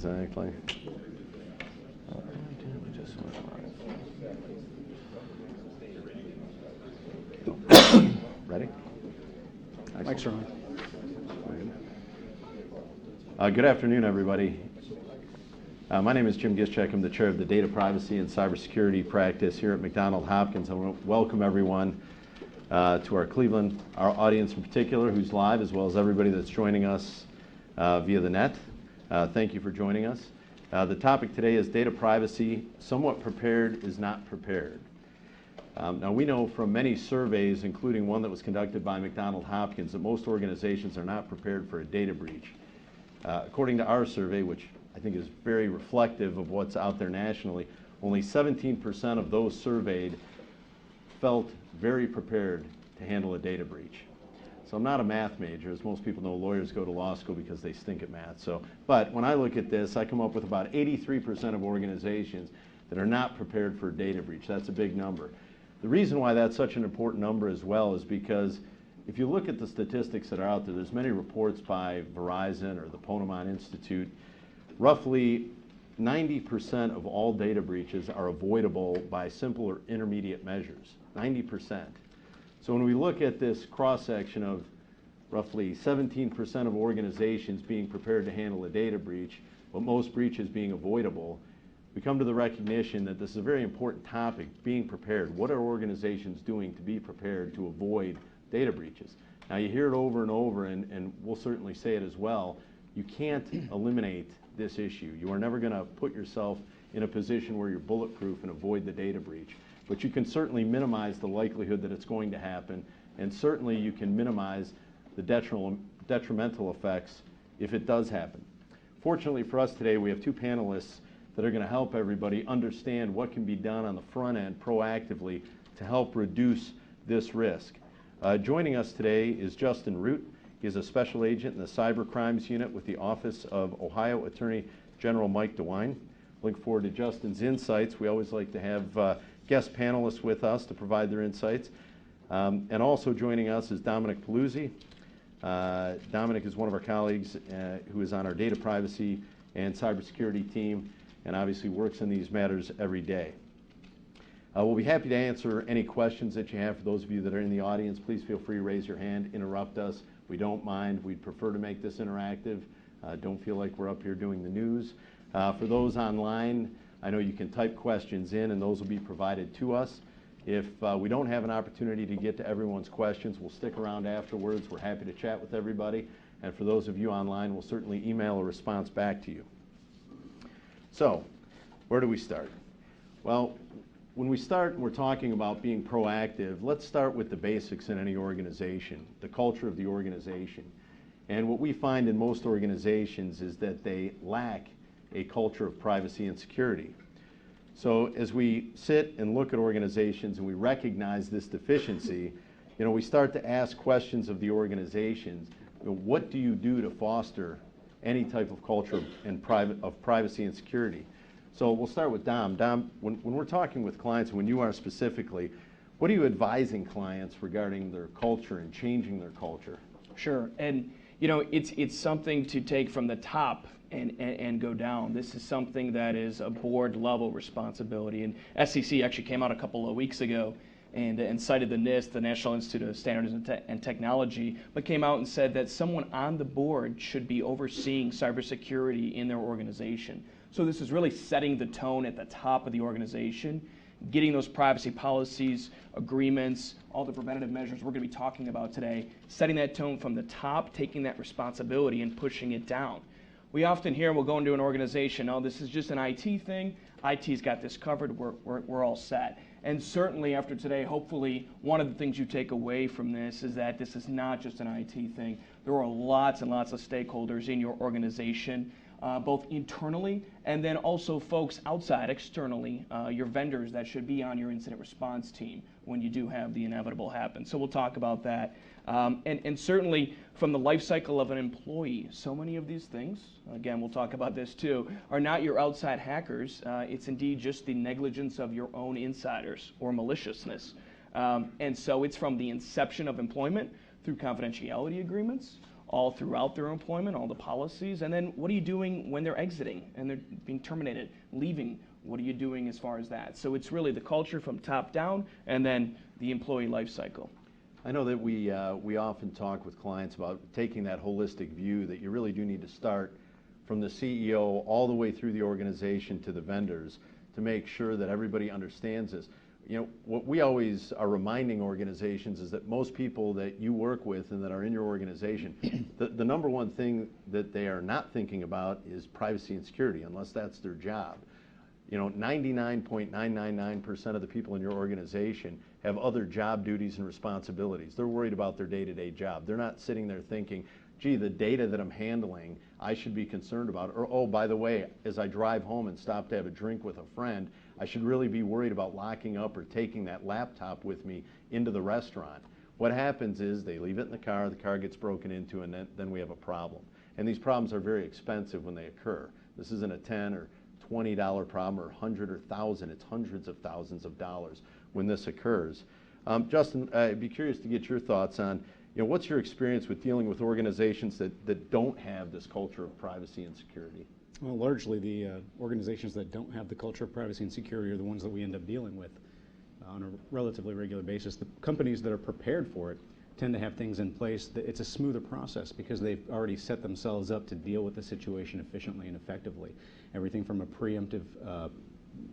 exactly. Ready? Mike's on. Good afternoon, everybody. My name is Jim Gischek. I'm the chair of the Data Privacy and Cybersecurity practice here at McDonald Hopkins. I want to welcome everyone to our Cleveland, our audience in particular, who's live, as well as everybody that's joining us via the net. Thank you for joining us. The topic today is data privacy. Somewhat prepared is not prepared. Now, we know from many surveys, including one that was conducted by McDonald Hopkins, that most organizations are not prepared for a data breach. According to our survey, which I think is very reflective of what's out there nationally, only 17% of those surveyed felt very prepared to handle a data breach. So I'm not a math major. As most people know, lawyers go to law school because they stink at math. But when I look at this, I come up with about 83% of organizations that are not prepared for a data breach. That's a big number. The reason why that's such an important number as well is because if you look at the statistics that are out there, there's many reports by Verizon or the Ponemon Institute. Roughly 90% of all data breaches are avoidable by simple or intermediate measures, 90%. So when we look at this cross-section of roughly 17% of organizations being prepared to handle a data breach, but most breaches being avoidable, we come to the recognition that this is a very important topic, being prepared. What are organizations doing to be prepared to avoid data breaches? Now, you hear it over and over, and we'll certainly say it as well. You can't eliminate this issue. You are never going to put yourself in a position where you're bulletproof and avoid the data breach. But you can certainly minimize the likelihood that it's going to happen, and certainly you can minimize the detrimental effects if it does happen. Fortunately for us today, we have two panelists that are going to help everybody understand what can be done on the front end proactively to help reduce this risk. Joining us today is Justin Root. He is a special agent in the Cyber Crimes Unit with the Office of Ohio Attorney General Mike DeWine. Look forward to Justin's insights. We always like to have guest panelists with us to provide their insights. And also joining us is Dominic Paluzzi. Dominic is one of our colleagues who is on our data privacy and cybersecurity team, and obviously works in these matters every day. We'll be happy to answer any questions that you have. For those of you that are in the audience, please feel free to raise your hand, interrupt us. We don't mind. We'd prefer to make this interactive. Don't feel like we're up here doing the news. For those online, I know you can type questions in, and those will be provided to us. If we don't have an opportunity to get to everyone's questions, we'll stick around afterwards. We're happy to chat with everybody. And for those of you online, we'll certainly email a response back to you. So, where do we start? Well, when we start and we're talking about being proactive, let's start with the basics in any organization, the culture of the organization. And what we find in most organizations is that they lack a culture of privacy and security. So as we sit and look at organizations and we recognize this deficiency, we start to ask questions of the organizations. What do you do to foster any type of culture of privacy and security? So we'll start with Dom. Dom, when we're talking with clients, and when you are specifically, what are you advising clients regarding their culture and changing their culture? Sure, and it's something to take from the top and go down. This is something that is a board level responsibility, and SEC actually came out a couple of weeks ago and cited the NIST, the National Institute of Standards and Technology, but came out and said that someone on the board should be overseeing cybersecurity in their organization. So this is really setting the tone at the top of the organization, getting those privacy policies, agreements, all the preventative measures we're going to be talking about today, setting that tone from the top, taking that responsibility and pushing it down. We often hear, we'll go into an organization, oh, this is just an IT thing, IT's got this covered, we're all set. And certainly after today, hopefully, one of the things you take away from this is that this is not just an IT thing. There are lots and lots of stakeholders in your organization, both internally and then also folks outside, externally, your vendors that should be on your incident response team when you do have the inevitable happen. So we'll talk about that. And certainly from the life cycle of an employee, so many of these things, again, we'll talk about this too, are not your outside hackers. It's indeed just the negligence of your own insiders or maliciousness. And so it's from the inception of employment through confidentiality agreements, all throughout their employment, all the policies, and then what are you doing when they're exiting and they're being terminated, leaving? What are you doing as far as that? So it's really the culture from top down and then the employee life cycle. I know that we often talk with clients about taking that holistic view that you really do need to start from the CEO all the way through the organization to the vendors to make sure that everybody understands this. You know, what we always are reminding organizations is that most people that you work with and that are in your organization, the number one thing that they are not thinking about is privacy and security, unless that's their job. You know, 99.999% of the people in your organization have other job duties and responsibilities. They're worried about their day-to-day job. They're not sitting there thinking, gee, the data that I'm handling, I should be concerned about. Or, oh, by the way, as I drive home and stop to have a drink with a friend, I should really be worried about locking up or taking that laptop with me into the restaurant. What happens is they leave it in the car gets broken into, and then we have a problem. And these problems are very expensive when they occur. This isn't a $10 or $20 problem or 100 or 1,000, it's hundreds of thousands of dollars when this occurs. Justin, I'd be curious to get your thoughts on, you know, what's your experience with dealing with organizations that don't have this culture of privacy and security? Well, largely the organizations that don't have the culture of privacy and security are the ones that we end up dealing with on a relatively regular basis. The companies that are prepared for it tend to have things in place. It's a smoother process because they've already set themselves up to deal with the situation efficiently and effectively. Everything from a preemptive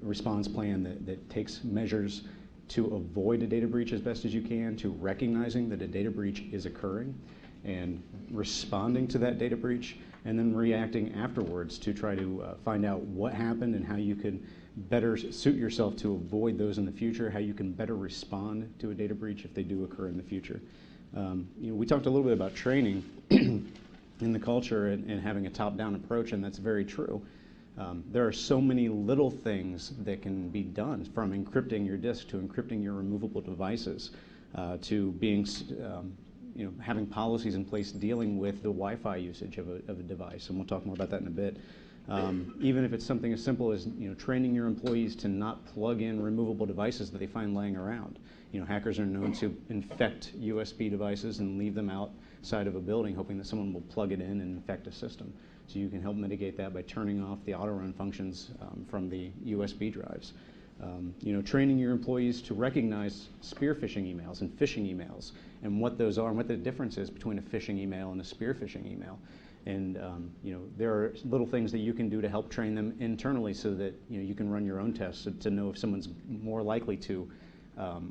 response plan that takes measures to avoid a data breach as best as you can, to recognizing that a data breach is occurring and responding to that data breach, and then reacting afterwards to try to find out what happened and how you can better suit yourself to avoid those in the future, how you can better respond to a data breach if they do occur in the future. You know, we talked a little bit about training in the culture and having a top-down approach, and that's very true. There are so many little things that can be done, from encrypting your disk to encrypting your removable devices, to being, you know, having policies in place dealing with the Wi-Fi usage of a device, and we'll talk more about that in a bit. Even if it's something as simple as, you know, training your employees to not plug in removable devices that they find laying around. You know, hackers are known to infect USB devices and leave them outside of a building, hoping that someone will plug it in and infect a system. So you can help mitigate that by turning off the auto-run functions from the USB drives. You know, training your employees to recognize spear phishing emails and phishing emails and what those are and what the difference is between a phishing email and a spear phishing email. And you know, there are little things that you can do to help train them internally so that, you know, you can run your own tests to know if someone's more likely to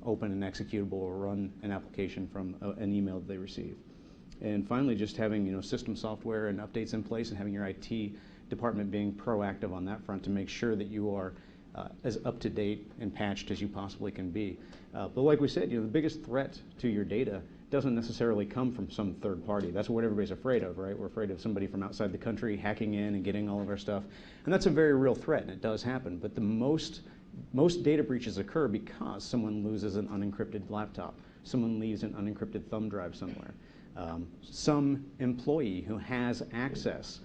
open an executable or run an application from an email that they receive. And finally, just having, you know, system software and updates in place and having your IT department being proactive on that front to make sure that you are as up-to-date and patched as you possibly can be. But like we said, you know, the biggest threat to your data doesn't necessarily come from some third party. That's what everybody's afraid of, right? We're afraid of somebody from outside the country hacking in and getting all of our stuff. And that's a very real threat, and it does happen. But the most data breaches occur because someone loses an unencrypted laptop. Someone leaves an unencrypted thumb drive somewhere. Some employee who has access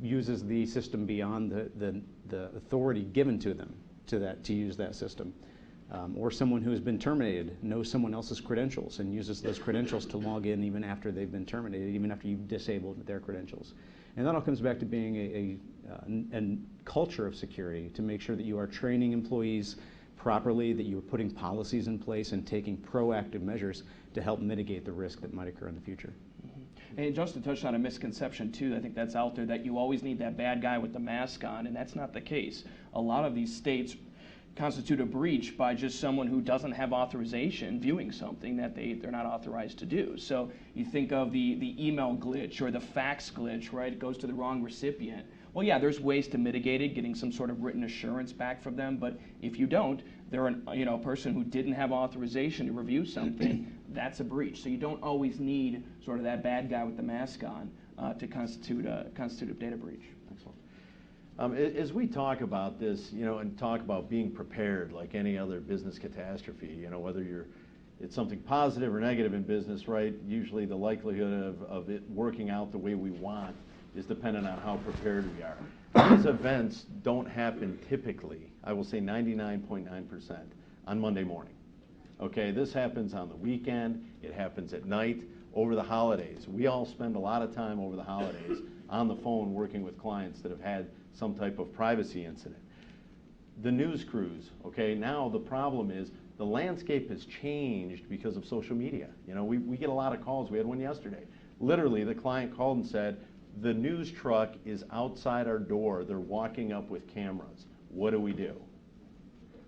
uses the system beyond the authority given to them to use that system. Or someone who has been terminated knows someone else's credentials and uses those credentials to log in even after they've been terminated, even after you've disabled their credentials. And that all comes back to being a culture of security, to make sure that you are training employees properly, that you are putting policies in place and taking proactive measures to help mitigate the risk that might occur in the future. And Justin touched on a misconception too, I think that's out there, that you always need that bad guy with the mask on, and that's not the case. A lot of these states constitute a breach by just someone who doesn't have authorization viewing something that they're not authorized to do. So you think of the email glitch or the fax glitch, right? It goes to the wrong recipient. Well, yeah, there's ways to mitigate it, getting some sort of written assurance back from them, but if you don't, they're a person who didn't have authorization to review something, that's a breach. So you don't always need sort of that bad guy with the mask on to constitute a data breach. Excellent. As we talk about this, you know, and talk about being prepared like any other business catastrophe, you know, whether it's something positive or negative in business, right? Usually the likelihood of it working out the way we want is dependent on how prepared we are. These events don't happen typically, I will say 99.9%, on Monday morning. Okay, this happens on the weekend, it happens at night. over the holidays. We all spend a lot of time over the holidays on the phone working with clients that have had some type of privacy incident. The news crews, okay, now the problem is the landscape has changed because of social media. You know, we get a lot of calls. We had one yesterday. Literally, the client called and said, the news truck is outside our door. They're walking up with cameras. What do we do?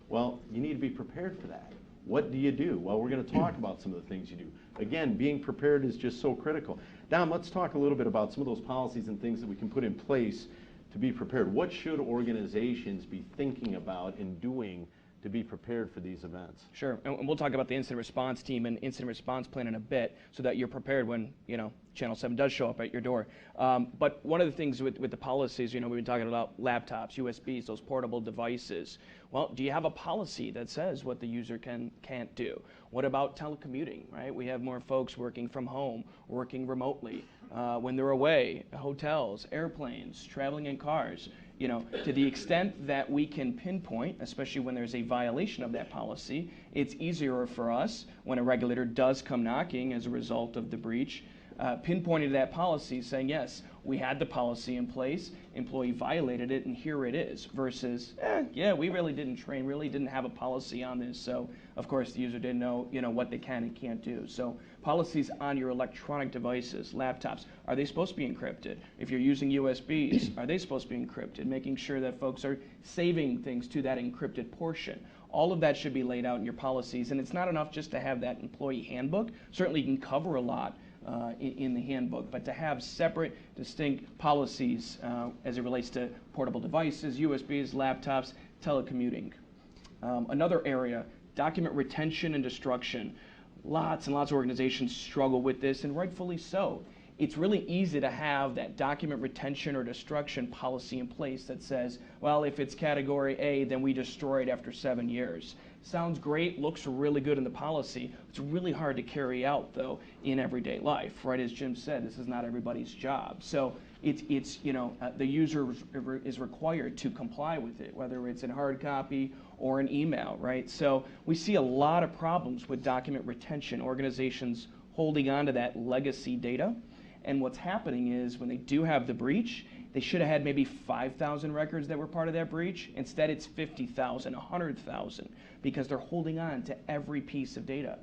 Well, you need to be prepared for that. What do you do? Well, we're going to talk about some of the things you do. Again, being prepared is just so critical. Don, let's talk a little bit about some of those policies and things that we can put in place to be prepared. What should organizations be thinking about and doing to be prepared for these events? Sure, and we'll talk about the incident response team and incident response plan in a bit, so that you're prepared when, you know, Channel 7 does show up at your door. But one of the things with the policies, you know, we've been talking about laptops, USBs, those portable devices. Well, do you have a policy that says what the user can't do? What about telecommuting, right? We have more folks working from home, working remotely, when they're away, hotels, airplanes, traveling in cars. You know, to the extent that we can pinpoint, especially when there's a violation of that policy, it's easier for us when a regulator does come knocking as a result of the breach, pinpointing that policy, saying, yes, we had the policy in place, employee violated it, and here it is, versus, yeah, we really didn't train, really didn't have a policy on this, so of course the user didn't know, you know, what they can and can't do. So policies on your electronic devices, laptops, are they supposed to be encrypted? If you're using USBs, are they supposed to be encrypted? Making sure that folks are saving things to that encrypted portion. All of that should be laid out in your policies, and it's not enough just to have that employee handbook. Certainly you can cover a lot in the handbook, but to have separate, distinct policies as it relates to portable devices, USBs, laptops, telecommuting. Another area, document retention and destruction. Lots and lots of organizations struggle with this, and rightfully so. It's really easy to have that document retention or destruction policy in place that says, well, if it's category A, then we destroy it after 7 years. Sounds great, looks really good in the policy. It's really hard to carry out, though, in everyday life, right? As Jim said, this is not everybody's job. So it's you know, the user is required to comply with it, whether it's in hard copy or an email, right? So we see a lot of problems with document retention, organizations holding on to that legacy data. And what's happening is when they do have the breach, they should have had maybe 5,000 records that were part of that breach. Instead, it's 50,000, 100,000, because they're holding on to every piece of data.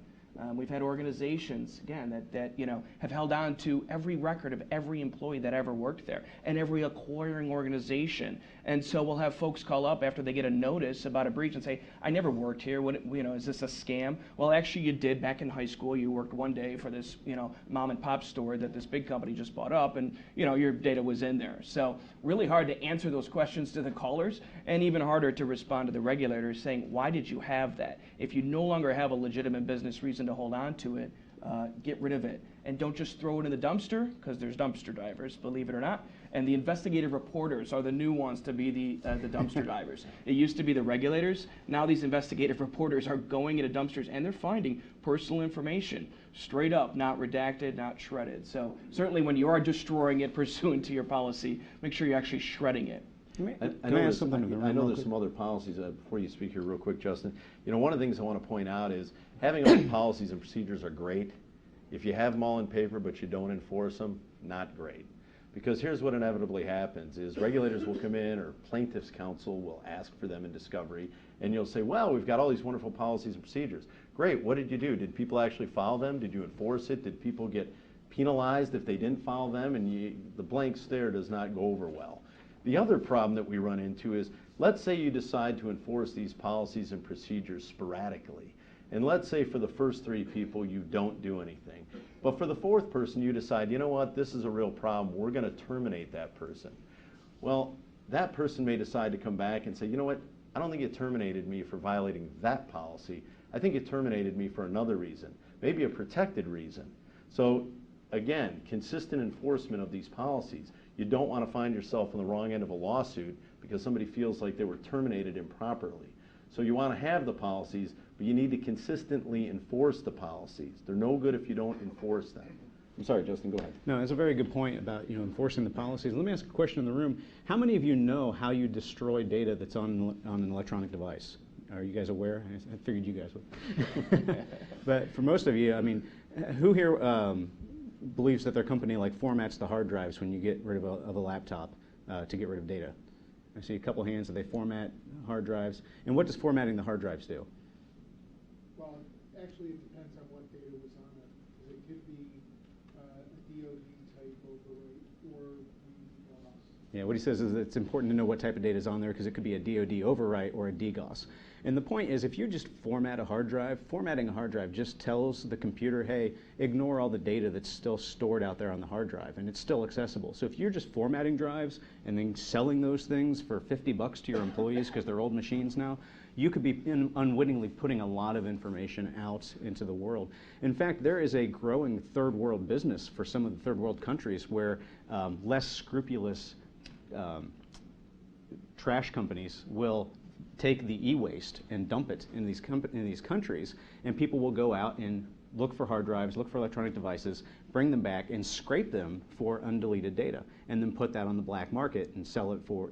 We've had organizations, again, that you know, have held on to every record of every employee that ever worked there and every acquiring organization. And so we'll have folks call up after they get a notice about a breach and say, I never worked here. What, you know, is this a scam? Well, actually you did back in high school. You worked one day for this, you know, mom and pop store that this big company just bought up, and, you know, your data was in there. So really hard to answer those questions to the callers, and even harder to respond to the regulators saying, why did you have that? If you no longer have a legitimate business reason to hold on to it, get rid of it. And don't just throw it in the dumpster, because there's dumpster divers, believe it or not. And the investigative reporters are the new ones to be the dumpster divers. It used to be the regulators. Now these investigative reporters are going into dumpsters, and they're finding personal information, straight up, not redacted, not shredded. So certainly when you are destroying it pursuant to your policy, make sure you're actually shredding it. I know there's some other policies, before you speak here real quick, Justin. You know, one of the things I want to point out is having all the policies and procedures are great. If you have them all in paper but you don't enforce them, not great. Because here's what inevitably happens is regulators will come in, or plaintiffs' counsel will ask for them in discovery, and you'll say, well, we've got all these wonderful policies and procedures. Great, what did you do? Did people actually follow them? Did you enforce it? Did people get penalized if they didn't follow them? And the blank stare does not go over well. The other problem that we run into is, let's say you decide to enforce these policies and procedures sporadically. And let's say for the first 3 people you don't do anything. But for the 4th person you decide, you know what, this is a real problem, we're going to terminate that person. Well, that person may decide to come back and say, you know what, I don't think it terminated me for violating that policy. I think it terminated me for another reason, maybe a protected reason. So again, consistent enforcement of these policies. You don't want to find yourself on the wrong end of a lawsuit because somebody feels like they were terminated improperly. So you want to have the policies, but you need to consistently enforce the policies. They're no good if you don't enforce them. I'm sorry, Justin, go ahead. No, that's a very good point about, you know, enforcing the policies. Let me ask a question in the room. How many of you know how you destroy data that's on an electronic device? Are you guys aware? I figured you guys would. But for most of you, I mean, who here believes that their company like formats the hard drives when you get rid of a laptop to get rid of data? I see a couple hands that they format hard drives. And what does formatting the hard drives do? Well, actually, it depends on what data was on it. It could be a DoD type overwrite or DDoS. Yeah, what he says is that it's important to know what type of data is on there because it could be a DoD overwrite or a DDoS. And the point is, if you just format a hard drive, formatting a hard drive just tells the computer, hey, ignore all the data that's still stored out there on the hard drive, and it's still accessible. So if you're just formatting drives and then selling those things for $50 to your employees because they're old machines now, you could be unwittingly putting a lot of information out into the world. In fact, there is a growing third world business for some of the third world countries where less scrupulous trash companies will take the e-waste and dump it in these countries, and people will go out and look for hard drives, look for electronic devices, bring them back and scrape them for undeleted data, and then put that on the black market and sell it for,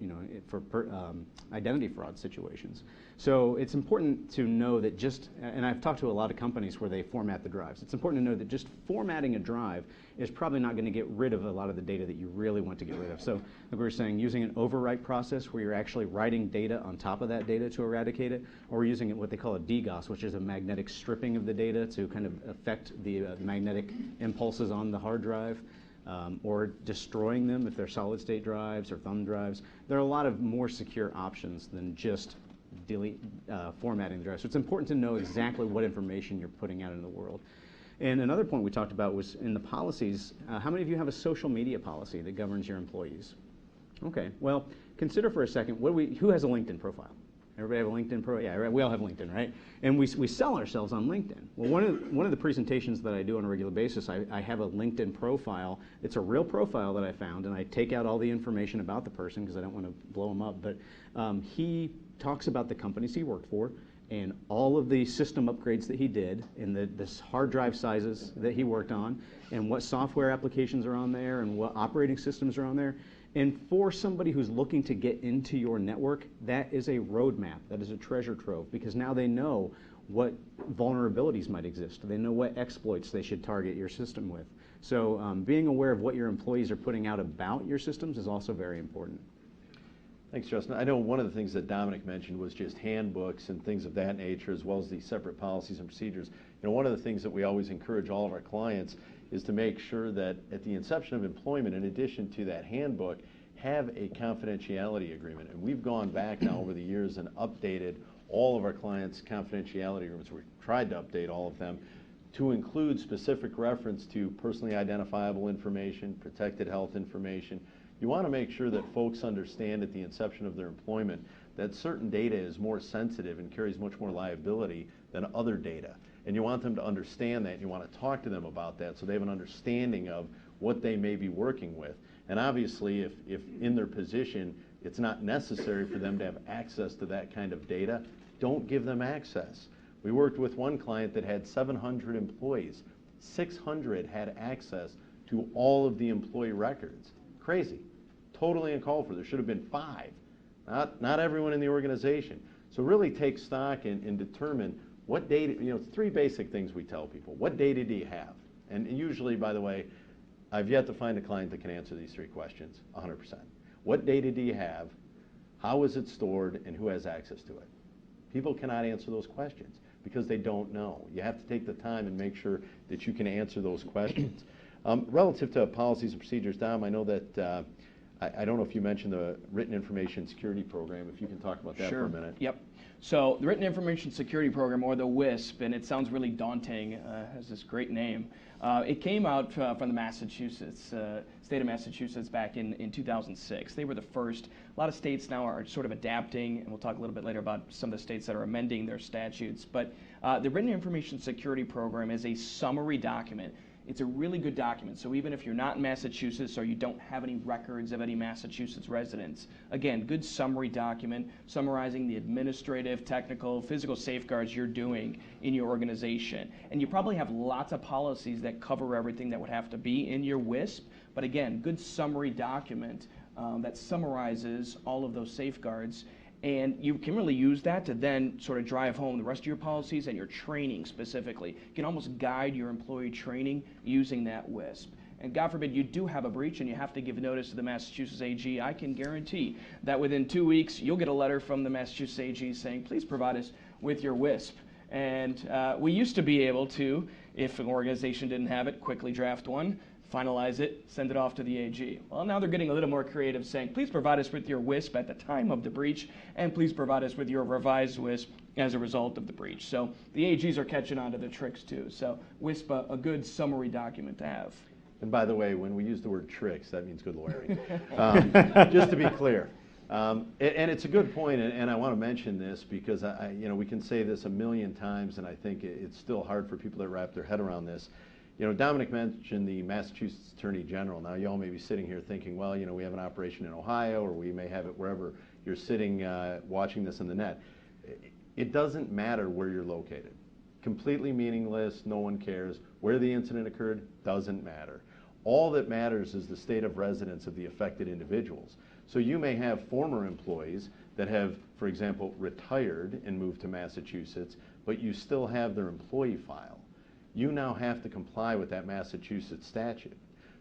identity fraud situations. So it's important to know that and I've talked to a lot of companies where they format the drives. It's important to know that just formatting a drive is probably not going to get rid of a lot of the data that you really want to get rid of. So like we were saying, using an overwrite process where you're actually writing data on top of that data to eradicate it, or using what they call a DGOS, which is a magnetic stripping of the data to kind of affect the magnetic impulses on the hard drive, or destroying them if they're solid state drives or thumb drives. There are a lot of more secure options than just formatting the drive. So it's important to know exactly what information you're putting out into the world. And another point we talked about was in the policies. How many of you have a social media policy that governs your employees? Okay, well, consider for a second, who has a LinkedIn profile? Everybody have a LinkedIn profile? Yeah, right, we all have LinkedIn, right? And we sell ourselves on LinkedIn. Well, one of the presentations that I do on a regular basis, I have a LinkedIn profile. It's a real profile that I found, and I take out all the information about the person because I don't want to blow him up. But he talks about the companies he worked for and all of the system upgrades that he did and the hard drive sizes that he worked on and what software applications are on there and what operating systems are on there. And for somebody who's looking to get into your network, that is a roadmap. That is a treasure trove because now they know what vulnerabilities might exist. They know what exploits they should target your system with. So being aware of what your employees are putting out about your systems is also very important. Thanks, Justin. I know one of the things that Dominic mentioned was just handbooks and things of that nature, as well as these separate policies and procedures. One of the things that we always encourage all of our clients is to make sure that at the inception of employment, in addition to that handbook, have a confidentiality agreement. And we've gone back now over the years and updated all of our clients' confidentiality agreements. We've tried to update all of them to include specific reference to personally identifiable information, protected health information. You want to make sure that folks understand at the inception of their employment that certain data is more sensitive and carries much more liability than other data. And you want them to understand that, and you want to talk to them about that so they have an understanding of what they may be working with. And obviously, if in their position it's not necessary for them to have access to that kind of data, don't give them access. We worked with one client that had 700 employees. 600 had access to all of the employee records. Crazy. Totally uncalled for. There should have been 5. Not everyone in the organization. So really take stock and determine what data, 3 basic things we tell people. What data do you have? And usually, by the way, I've yet to find a client that can answer these 3 questions 100%. What data do you have? How is it stored? And who has access to it? People cannot answer those questions because they don't know. You have to take the time and make sure that you can answer those questions. Relative to policies and procedures, Dom, I know that I don't know if you mentioned the Written Information Security Program. If you can talk about that for a minute. Yep. So the Written Information Security Program, or the WISP, and it sounds really daunting, has this great name. It came out from the Massachusetts, state of Massachusetts back in 2006. They were the first. A lot of states now are sort of adapting, and we'll talk a little bit later about some of the states that are amending their statutes. But the Written Information Security Program is a summary document. It's a really good document. So even if you're not in Massachusetts or you don't have any records of any Massachusetts residents, again, good summary document summarizing the administrative, technical, physical safeguards you're doing in your organization. And you probably have lots of policies that cover everything that would have to be in your WISP. But again, good summary document that summarizes all of those safeguards. And you can really use that to then sort of drive home the rest of your policies and your training specifically. You can almost guide your employee training using that WISP. and God forbid you do have a breach and you have to give notice to the Massachusetts AG, I can guarantee that within 2 weeks you'll get a letter from the Massachusetts AG saying, please provide us with your WISP. And we used to be able to, if an organization didn't have it, quickly draft one, finalize it, send it off to the AG. Well, now they're getting a little more creative, saying, please provide us with your WISP at the time of the breach, and please provide us with your revised WISP as a result of the breach. So the AGs are catching on to the tricks too. So WISP, a good summary document to have. And by the way, when we use the word tricks, that means good lawyering. Just to be clear. And it's a good point, and I want to mention this because we can say this a million times, and I think it's still hard for people to wrap their head around this. Dominic mentioned the Massachusetts Attorney General. Now, you all may be sitting here thinking, well, we have an operation in Ohio, or we may have it wherever you're sitting watching this on the net. It doesn't matter where you're located. Completely meaningless, no one cares. Where the incident occurred doesn't matter. All that matters is the state of residence of the affected individuals. So you may have former employees that have, for example, retired and moved to Massachusetts, but you still have their employee file. You now have to comply with that Massachusetts statute.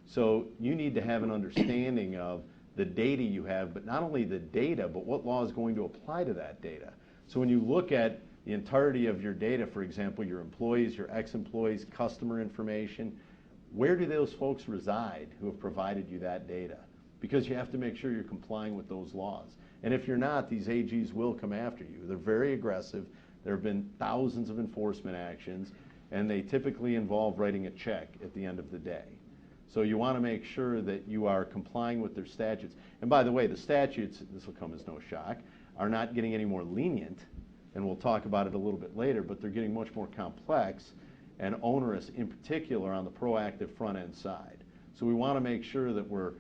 So you need to have an understanding of the data you have, but not only the data, but what law is going to apply to that data. So when you look at the entirety of your data, for example, your employees, your ex-employees, customer information, where do those folks reside who have provided you that data? Because you have to make sure you're complying with those laws. And if you're not, these AGs will come after you. They're very aggressive. There have been thousands of enforcement actions, and they typically involve writing a check at the end of the day. So you want to make sure that you are complying with their statutes. And by the way, the statutes, this will come as no shock, are not getting any more lenient, and we'll talk about it a little bit later, but they're getting much more complex and onerous, in particular on the proactive front-end side. So we want to make sure that we're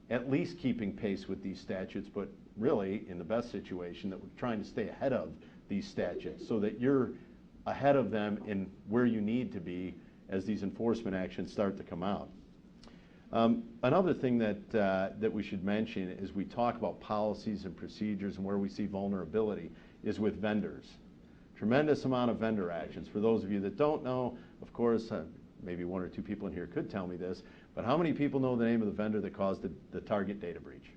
at least keeping pace with these statutes, but really, in the best situation, that we're trying to stay ahead of these statutes so that you're ahead of them in where you need to be as these enforcement actions start to come out. Another thing that we should mention is we talk about policies and procedures and where we see vulnerability is with vendors. Tremendous amount of vendor actions. For those of you that don't know, of course, maybe one or two people in here could tell me this, but how many people know the name of the vendor that caused the Target data breach?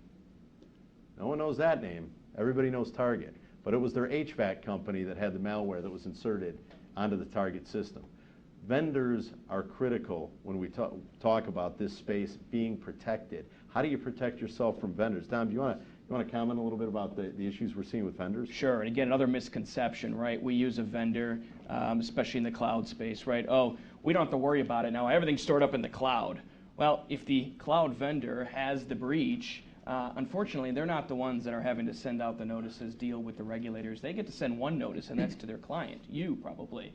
No one knows that name. Everybody knows Target. But it was their HVAC company that had the malware that was inserted onto the Target system. Vendors are critical when we talk about this space being protected. How do you protect yourself from vendors? Tom, do you want to comment a little bit about the issues we're seeing with vendors? Sure, and again, another misconception, right? We use a vendor, especially in the cloud space, right? Oh, we don't have to worry about it now. Everything's stored up in the cloud. Well, if the cloud vendor has the breach, unfortunately, they're not the ones that are having to send out the notices, deal with the regulators. They get to send one notice, and that's to their client, you probably.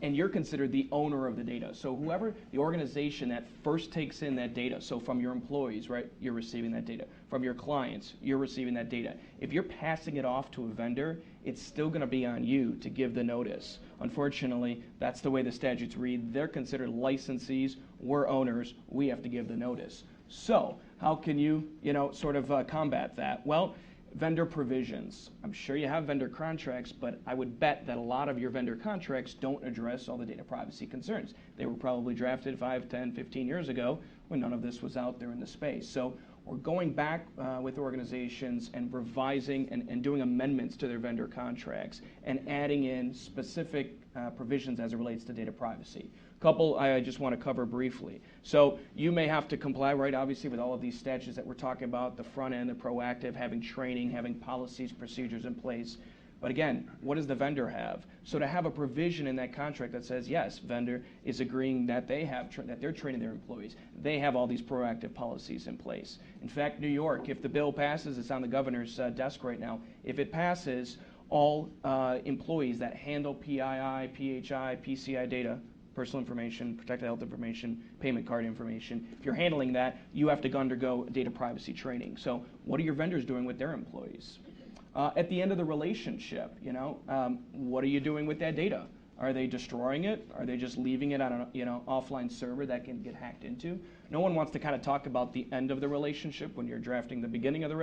And you're considered the owner of the data. So whoever, the organization that first takes in that data, so from your employees, right, you're receiving that data. From your clients, you're receiving that data. If you're passing it off to a vendor, it's still going to be on you to give the notice. Unfortunately, that's the way the statutes read. They're considered licensees. We're owners. We have to give the notice. So how can you, sort of combat that? Well, vendor provisions. I'm sure you have vendor contracts, but I would bet that a lot of your vendor contracts don't address all the data privacy concerns. They were probably drafted 5, 10, 15 years ago when none of this was out there in the space. So we're going back with organizations and revising and doing amendments to their vendor contracts and adding in specific provisions as it relates to data privacy. Couple I just want to cover briefly. So you may have to comply, right, obviously, with all of these statutes that we're talking about, the front end, the proactive, having training, having policies, procedures in place. But again, what does the vendor have? So to have a provision in that contract that says, yes, vendor is agreeing that they have that they're training their employees. They have all these proactive policies in place. In fact, New York, if the bill passes, it's on the governor's desk right now. If it passes, all employees that handle PII, PHI, PCI data, personal information, protected health information, payment card information. If you're handling that, you have to undergo data privacy training. So what are your vendors doing with their employees? At the end of the relationship, what are you doing with that data? Are they destroying it? Are they just leaving it on an offline server that can get hacked into? No one wants to kind of talk about the end of the relationship when you're drafting the beginning of the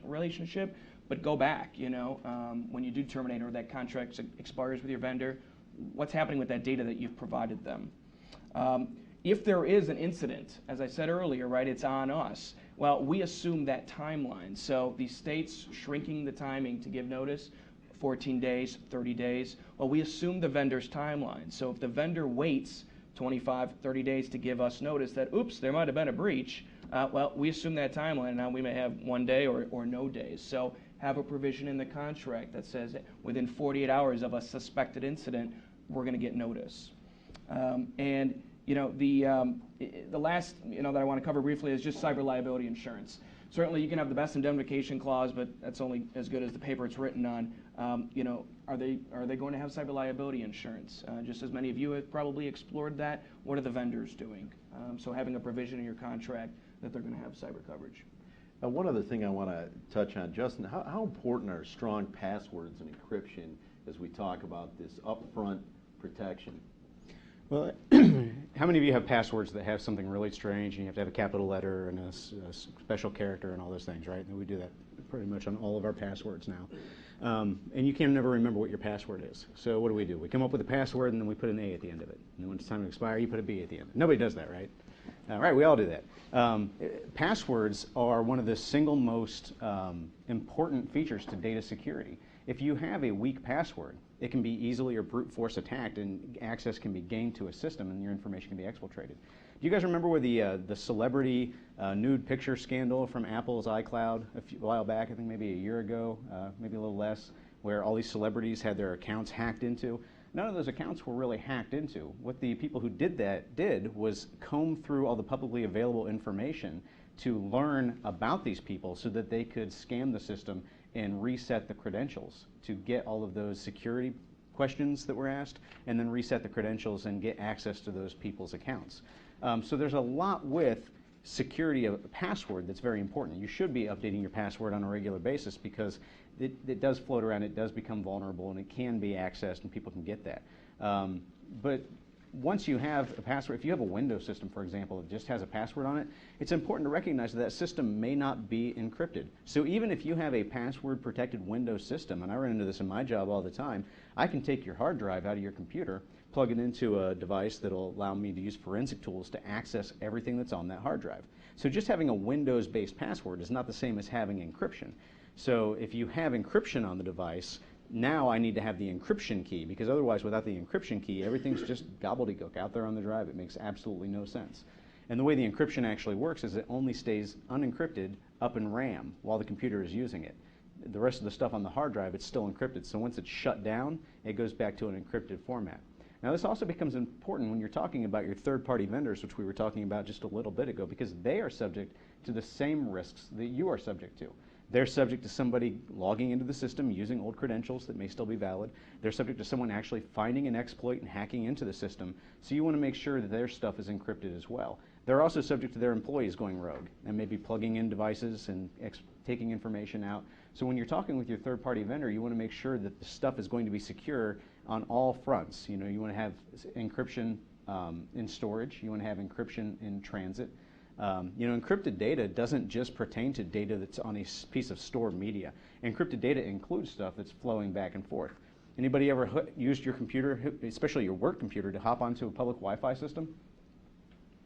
relationship, but go back, when you do terminate or that contract expires with your vendor, what's happening with that data that you've provided them? if there is an incident, as I said earlier, right, it's on us. Well, we assume that timeline. So the state's shrinking the timing to give notice, 14 days, 30 days. Well, we assume the vendor's timeline. So if the vendor waits 25, 30 days to give us notice that, oops, there might have been a breach, well, we assume that timeline. Now we may have 1 day or no days. So have a provision in the contract that says that within 48 hours of a suspected incident, we're going to get notice. And the last that I want to cover briefly is just cyber liability insurance. Certainly, you can have the best indemnification clause, but that's only as good as the paper it's written on. Are they going to have cyber liability insurance? Just as many of you have probably explored that, what are the vendors doing? So having a provision in your contract that they're going to have cyber coverage. One other thing I want to touch on, Justin, how important are strong passwords and encryption as we talk about this upfront protection? Well, how many of you have passwords that have something really strange, and you have to have a capital letter and a special character and all those things, right? And we do that pretty much on all of our passwords now. And you can never remember what your password is. So what do? We come up with a password, and then we put an A at the end of it. And then when it's time to expire, you put a B at the end. Nobody does that, right? Right, we all do that. Passwords are one of the single most important features to data security. If you have a weak password, it can be easily or brute force attacked, and access can be gained to a system, and your information can be exfiltrated. Do you guys remember where the celebrity nude picture scandal from Apple's iCloud a while back, I think maybe a year ago, maybe a little less, where all these celebrities had their accounts hacked into? None of those accounts were really hacked into. What the people who did that did was comb through all the publicly available information to learn about these people so that they could scam the system and reset the credentials to get all of those security questions that were asked, and then reset the credentials and get access to those people's accounts. So there's a lot with security of a password that's very important. You should be updating your password on a regular basis because it does float around, it does become vulnerable, and it can be accessed, and people can get that. But once you have a password, if you have a Windows system, for example, that just has a password on it, it's important to recognize that that system may not be encrypted. So even if you have a password-protected Windows system, and I run into this in my job all the time, I can take your hard drive out of your computer, plug it into a device that will allow me to use forensic tools to access everything that's on that hard drive. So just having a Windows-based password is not the same as having encryption. So if you have encryption on the device, now I need to have the encryption key, because otherwise without the encryption key, everything's just gobbledygook out there on the drive. It makes absolutely no sense. And the way the encryption actually works is it only stays unencrypted up in RAM while the computer is using it. The rest of the stuff on the hard drive, it's still encrypted. So once it's shut down, it goes back to an encrypted format. Now this also becomes important when you're talking about your third-party vendors, which we were talking about just a little bit ago, because they are subject to the same risks that you are subject to. They're subject to somebody logging into the system using old credentials that may still be valid. They're subject to someone actually finding an exploit and hacking into the system. So you want to make sure that their stuff is encrypted as well. They're also subject to their employees going rogue and maybe plugging in devices and taking information out. So when you're talking with your third-party vendor, you want to make sure that the stuff is going to be secure on all fronts. You know, you want to have encryption in storage. You want to have encryption in transit. Encrypted data doesn't just pertain to data that's on a piece of stored media. Encrypted data includes stuff that's flowing back and forth. Anybody ever used your computer, especially your work computer, to hop onto a public Wi-Fi system?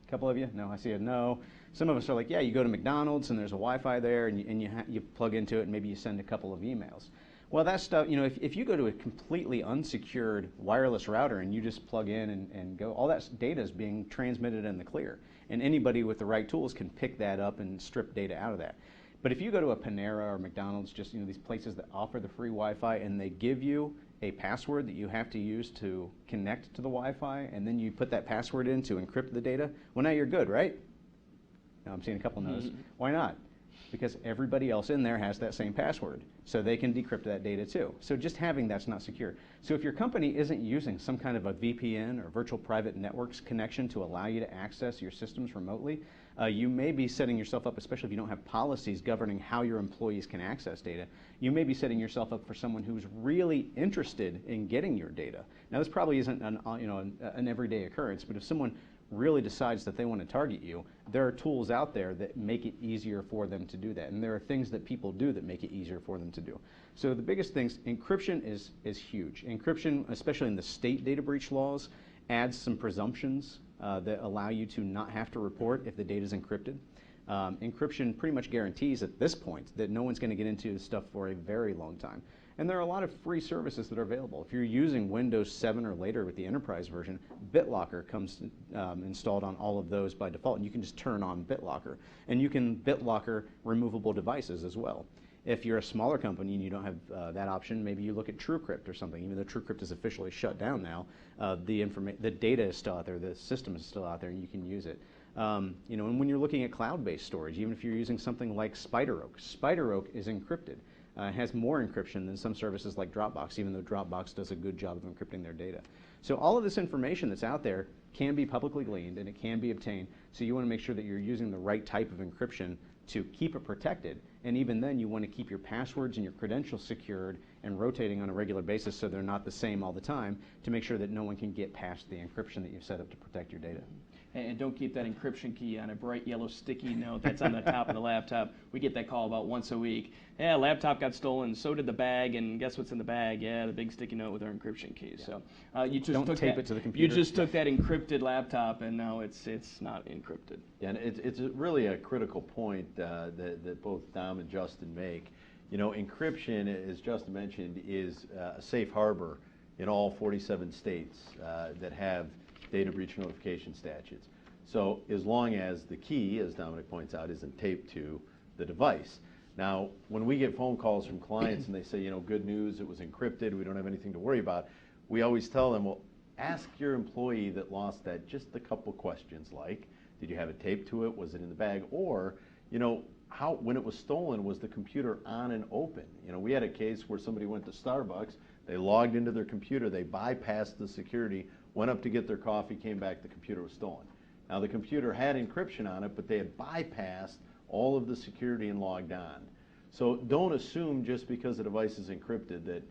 A couple of you? No, I see a no. Some of us are like, yeah, you go to McDonald's and there's a Wi-Fi there, and you plug into it, and maybe you send a couple of emails. Well, that stuff, if you go to a completely unsecured wireless router and you just plug in and go, all that data is being transmitted in the clear. And anybody with the right tools can pick that up and strip data out of that. But if you go to a Panera or McDonald's, just these places that offer the free Wi-Fi, and they give you a password that you have to use to connect to the Wi-Fi, and then you put that password in to encrypt the data, well, now you're good, right? Now I'm seeing a couple no's. Why not? Because everybody else in there has that same password, so they can decrypt that data too. So just having that's not secure. So if your company isn't using some kind of a VPN or virtual private networks connection to allow you to access your systems remotely, you may be setting yourself up, especially if you don't have policies governing how your employees can access data, you may be setting yourself up for someone who's really interested in getting your data. Now this probably isn't an everyday occurrence, but if someone really decides that they want to target you, there are tools out there that make it easier for them to do that. And there are things that people do that make it easier for them to do. So the biggest things, encryption is huge. Encryption, especially in the state data breach laws, adds some presumptions that allow you to not have to report if the data is encrypted. Encryption pretty much guarantees at this point that no one's going to get into this stuff for a very long time. And there are a lot of free services that are available. If you're using Windows 7 or later with the enterprise version, BitLocker comes installed on all of those by default, and you can just turn on BitLocker. And you can BitLocker removable devices as well. If you're a smaller company and you don't have that option, maybe you look at TrueCrypt or something. Even though TrueCrypt is officially shut down now, the data is still out there, the system is still out there, and you can use it. You know, and when you're looking at cloud-based storage, even if you're using something like SpiderOak is encrypted. It has more encryption than some services like Dropbox, even though Dropbox does a good job of encrypting their data. So all of this information that's out there can be publicly gleaned and it can be obtained. So you want to make sure that you're using the right type of encryption to keep it protected. And even then, you want to keep your passwords and your credentials secured and rotating on a regular basis so they're not the same all the time to make sure that no one can get past the encryption that you've set up to protect your data. And don't keep that encryption key on a bright yellow sticky note that's on the top of the laptop. We get that call about once a week. Yeah, laptop got stolen, so did the bag, and guess what's in the bag? Yeah, the big sticky note with our encryption key. Yeah. So you just don't tape it to the computer. You just took that encrypted laptop, and now it's not encrypted. Yeah, and it's really a critical point that both Dom and Justin make. You know, encryption, as Justin mentioned, is a safe harbor in all 47 states that have data breach notification statutes. So as long as the key, as Dominic points out, isn't taped to the device. Now, when we get phone calls from clients and they say, you know, good news, it was encrypted, we don't have anything to worry about, we always tell them, well, ask your employee that lost that just a couple questions like, did you have it taped to it? Was it in the bag? Or, you know, when it was stolen, was the computer on and open? You know, we had a case where somebody went to Starbucks, they logged into their computer, they bypassed the security, went up to get their coffee, came back, the computer was stolen. Now the computer had encryption on it, but they had bypassed all of the security and logged on. So don't assume just because the device is encrypted that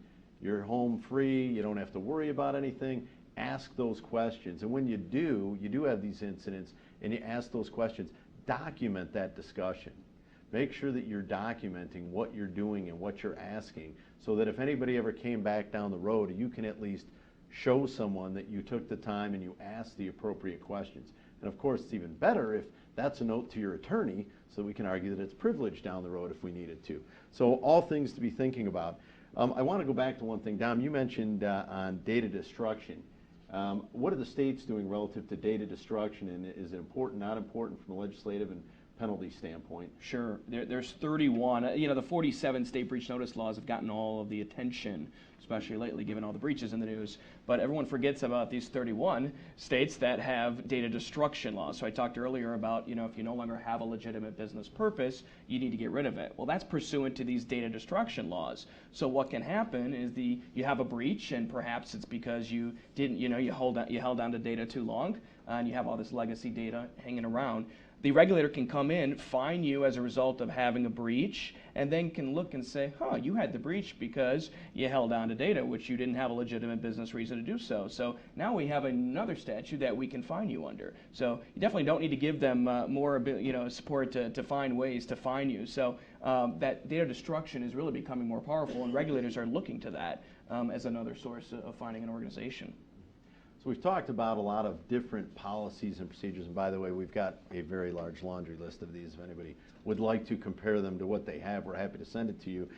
you're home free, you don't have to worry about anything. Ask those questions. And when you do have these incidents and you ask those questions, document that discussion. Make sure that you're documenting what you're doing and what you're asking so that if anybody ever came back down the road, you can at least show someone that you took the time and you asked the appropriate questions. And of course, it's even better if that's a note to your attorney so we can argue that it's privileged down the road if we needed to. So all things to be thinking about. I want to go back to one thing. Dom, you mentioned on data destruction. What are the states doing relative to data destruction, and is it important, not important from a legislative and penalty standpoint? Sure. There's 31. You know, the 47 state breach notice laws have gotten all of the attention, especially lately, given all the breaches in the news. But everyone forgets about these 31 states that have data destruction laws. So I talked earlier about, you know, if you no longer have a legitimate business purpose, you need to get rid of it. Well, that's pursuant to these data destruction laws. So what can happen is you have a breach, and perhaps it's because you didn't, you know, you held on to data too long, and you have all this legacy data hanging around. The regulator can come in, fine you as a result of having a breach, and then can look and say, huh, you had the breach because you held on to data, which you didn't have a legitimate business reason to do so. So now we have another statute that we can fine you under. So you definitely don't need to give them more support to find ways to fine you. So that data destruction is really becoming more powerful, and regulators are looking to that as another source of fining an organization. So we've talked about a lot of different policies and procedures, and by the way, we've got a very large laundry list of these. If anybody would like to compare them to what they have, we're happy to send it to you.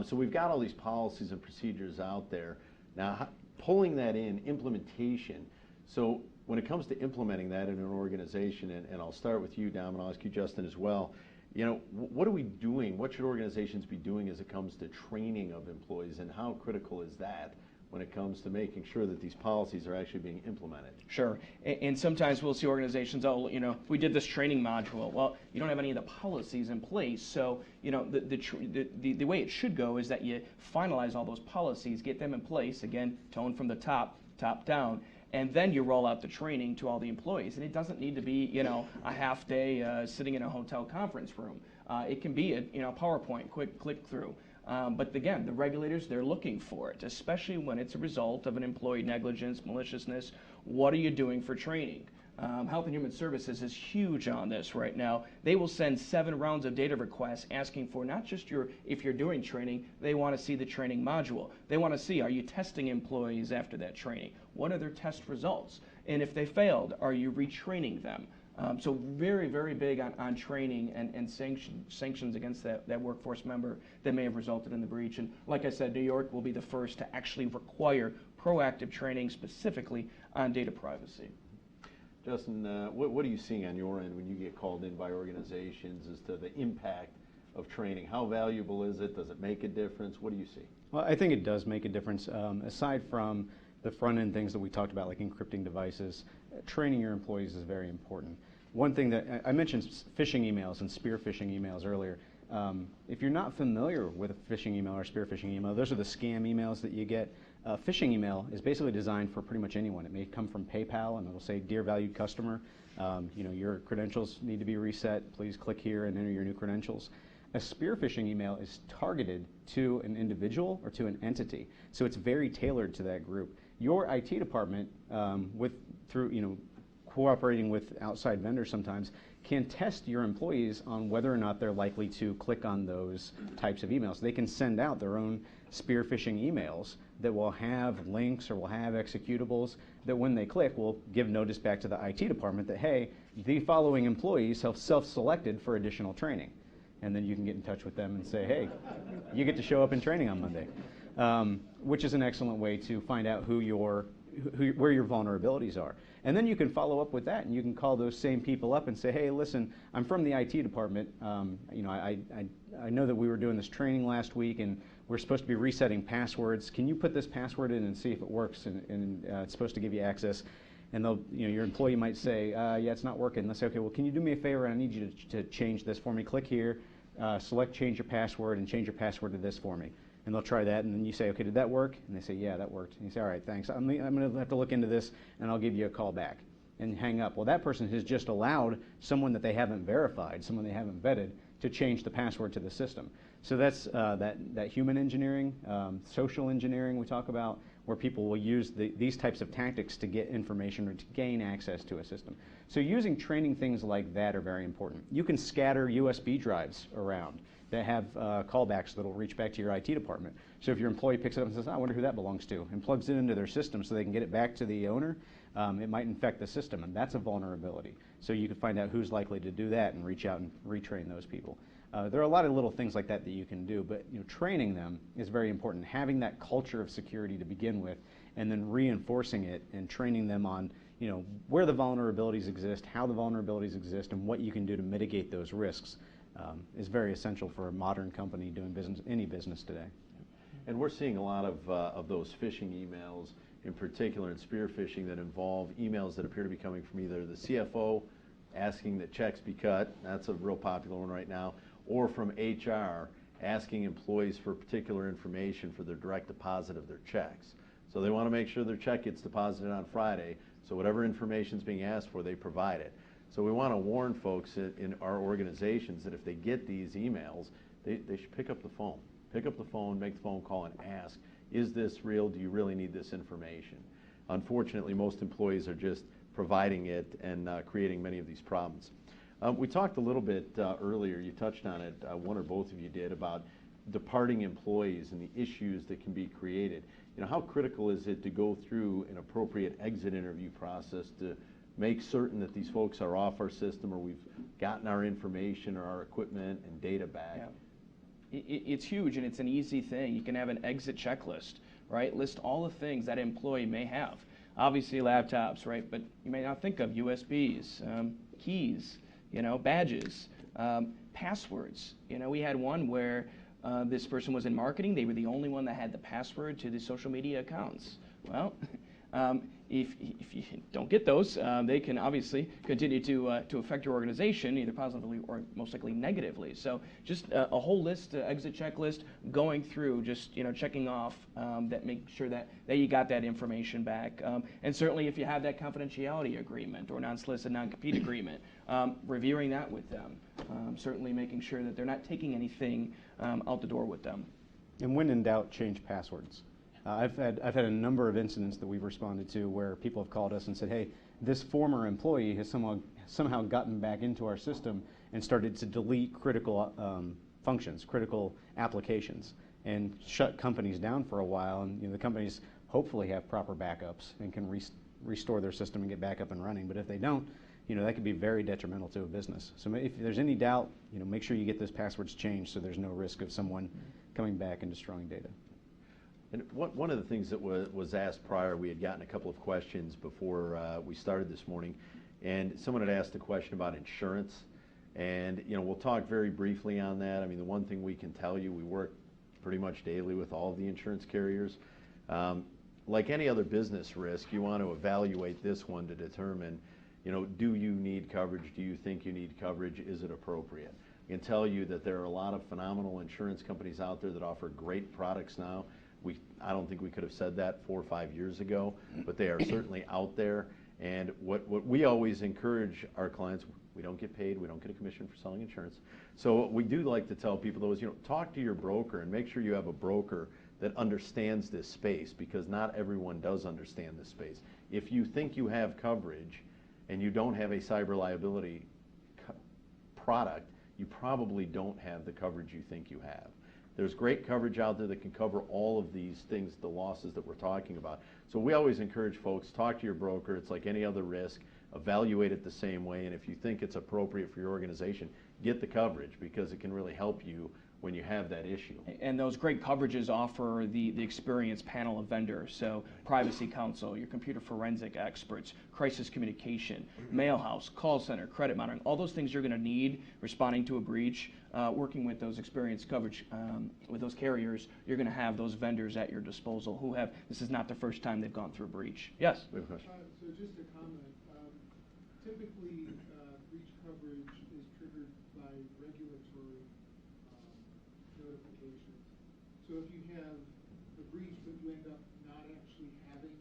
So we've got all these policies and procedures out there. Now, pulling that in, implementation. So when it comes to implementing that in an organization, and I'll start with you, Dom, and I'll ask you, Justin, as well. You know, what are we doing? What should organizations be doing as it comes to training of employees, and how critical is that when it comes to making sure that these policies are actually being implemented? Sure. And sometimes we'll see organizations, oh, you know, we did this training module. Well, you don't have any of the policies in place. So, you know, the way it should go is that you finalize all those policies, get them in place, again, tone from the top down, and then you roll out the training to all the employees. And it doesn't need to be, you know, a half day sitting in a hotel conference room. It can be a, you know, PowerPoint, quick click through. But again, the regulators, they're looking for it, especially when it's a result of an employee negligence, maliciousness. What are you doing for training? Health and Human Services is huge on this right now. They will send 7 rounds of data requests asking for not just if you're doing training, they want to see the training module. They want to see, are you testing employees after that training? What are their test results? And if they failed, are you retraining them? So very, very big on training and sanctions against that workforce member that may have resulted in the breach. And like I said, New York will be the first to actually require proactive training specifically on data privacy. Justin, what are you seeing on your end when you get called in by organizations as to the impact of training? How valuable is it? Does it make a difference? What do you see? Well, I think it does make a difference. Aside from the front-end things that we talked about, like encrypting devices, training your employees is very important. One thing that I mentioned, phishing emails and spear phishing emails earlier. If you're not familiar with a phishing email or spear phishing email, those are the scam emails that you get. A phishing email is basically designed for pretty much anyone. It may come from PayPal, and it'll say, "Dear valued customer, your credentials need to be reset. Please click here and enter your new credentials." A spear phishing email is targeted to an individual or to an entity, so it's very tailored to that group. Your IT department, through cooperating with outside vendors sometimes, can test your employees on whether or not they're likely to click on those types of emails. They can send out their own spear phishing emails that will have links or will have executables that when they click will give notice back to the IT department that, hey, the following employees have self-selected for additional training. And then you can get in touch with them and say, hey, you get to show up in training on Monday, which is an excellent way to find out where your vulnerabilities are. And then you can follow up with that, and you can call those same people up and say, hey, listen, I'm from the IT department. I know that we were doing this training last week, and we're supposed to be resetting passwords. Can you put this password in and see if it works? And it's supposed to give you access. And your employee might say, yeah, it's not working. They'll say, okay, well, can you do me a favor? I need you to change this for me. Click here, select change your password, and change your password to this for me. And they'll try that, and then you say, okay, did that work? And they say, yeah, that worked. And you say, all right, thanks. I'm going to have to look into this, and I'll give you a call back. And hang up. Well, that person has just allowed someone that they haven't verified, someone they haven't vetted, to change the password to the system. So that's that human engineering, social engineering we talk about, where people will use these types of tactics to get information or to gain access to a system. So using training things like that are very important. You can scatter USB drives around that have callbacks that will reach back to your IT department. So if your employee picks it up and says, I wonder who that belongs to, and plugs it into their system so they can get it back to the owner, it might infect the system, and that's a vulnerability. So you can find out who's likely to do that and reach out and retrain those people. There are a lot of little things like that that you can do, but training them is very important. Having that culture of security to begin with, and then reinforcing it and training them on where the vulnerabilities exist, how the vulnerabilities exist, and what you can do to mitigate those risks is very essential for a modern company doing business, any business today. And we're seeing a lot of those phishing emails, in particular in spear phishing, that involve emails that appear to be coming from either the CFO asking that checks be cut, that's a real popular one right now, or from HR asking employees for particular information for their direct deposit of their checks. So they want to make sure their check gets deposited on Friday, so whatever information is being asked for, they provide it. So we want to warn folks in our organizations that if they get these emails, they should pick up the phone. Pick up the phone, make the phone call, and ask, is this real? Do you really need this information? Unfortunately, most employees are just providing it and creating many of these problems. We talked a little bit earlier, you touched on it, one or both of you did, about departing employees and the issues that can be created. How critical is it to go through an appropriate exit interview process to make certain that these folks are off our system, or we've gotten our information or our equipment and data back? Yeah. It's huge, and it's an easy thing. You can have an exit checklist, right? List all the things that employee may have. Obviously laptops, right? But you may not think of USBs, keys, badges, passwords. We had one where this person was in marketing. They were the only one that had the password to the social media accounts. Well, if you don't get those, they can obviously continue to affect your organization, either positively or most likely negatively. So just a whole list, exit checklist, going through, just checking off that, make sure that you got that information back. And certainly if you have that confidentiality agreement or non-solicit, non-compete agreement, reviewing that with them. Certainly making sure that they're not taking anything out the door with them. And when in doubt, change passwords. I've had a number of incidents that we've responded to where people have called us and said, hey, this former employee has somehow gotten back into our system and started to delete critical functions, critical applications, and shut companies down for a while. And the companies hopefully have proper backups and can restore their system and get back up and running. But if they don't, that could be very detrimental to a business. So if there's any doubt, make sure you get those passwords changed so there's no risk of someone coming back and destroying data. And one of the things that was asked prior, we had gotten a couple of questions before we started this morning, and someone had asked a question about insurance. And we'll talk very briefly on that. I mean, the one thing we can tell you, we work pretty much daily with all of the insurance carriers. Like any other business risk, you want to evaluate this one to determine, do you need coverage? Do you think you need coverage? Is it appropriate? I can tell you that there are a lot of phenomenal insurance companies out there that offer great products now. I don't think we could have said that 4 or 5 years ago, but they are certainly out there. And what we always encourage our clients, we don't get paid, we don't get a commission for selling insurance. So what we do like to tell people though is, talk to your broker and make sure you have a broker that understands this space, because not everyone does understand this space. If you think you have coverage and you don't have a cyber liability product, you probably don't have the coverage you think you have. There's great coverage out there that can cover all of these things, the losses that we're talking about. So we always encourage folks, talk to your broker. It's like any other risk. Evaluate it the same way, and if you think it's appropriate for your organization, get the coverage, because it can really help you when you have that issue. And those great coverages offer the experienced panel of vendors. So privacy counsel, your computer forensic experts, crisis communication, mailhouse, call center, credit monitoring, all those things you're going to need responding to a breach. Working with those experienced coverage, with those carriers, you're going to have those vendors at your disposal who have, this is not the first time they've gone through a breach. Yes? We have a question. So just a comment. Typically, breach coverage is triggered by regulatory notifications. So if you have a breach but you end up not actually having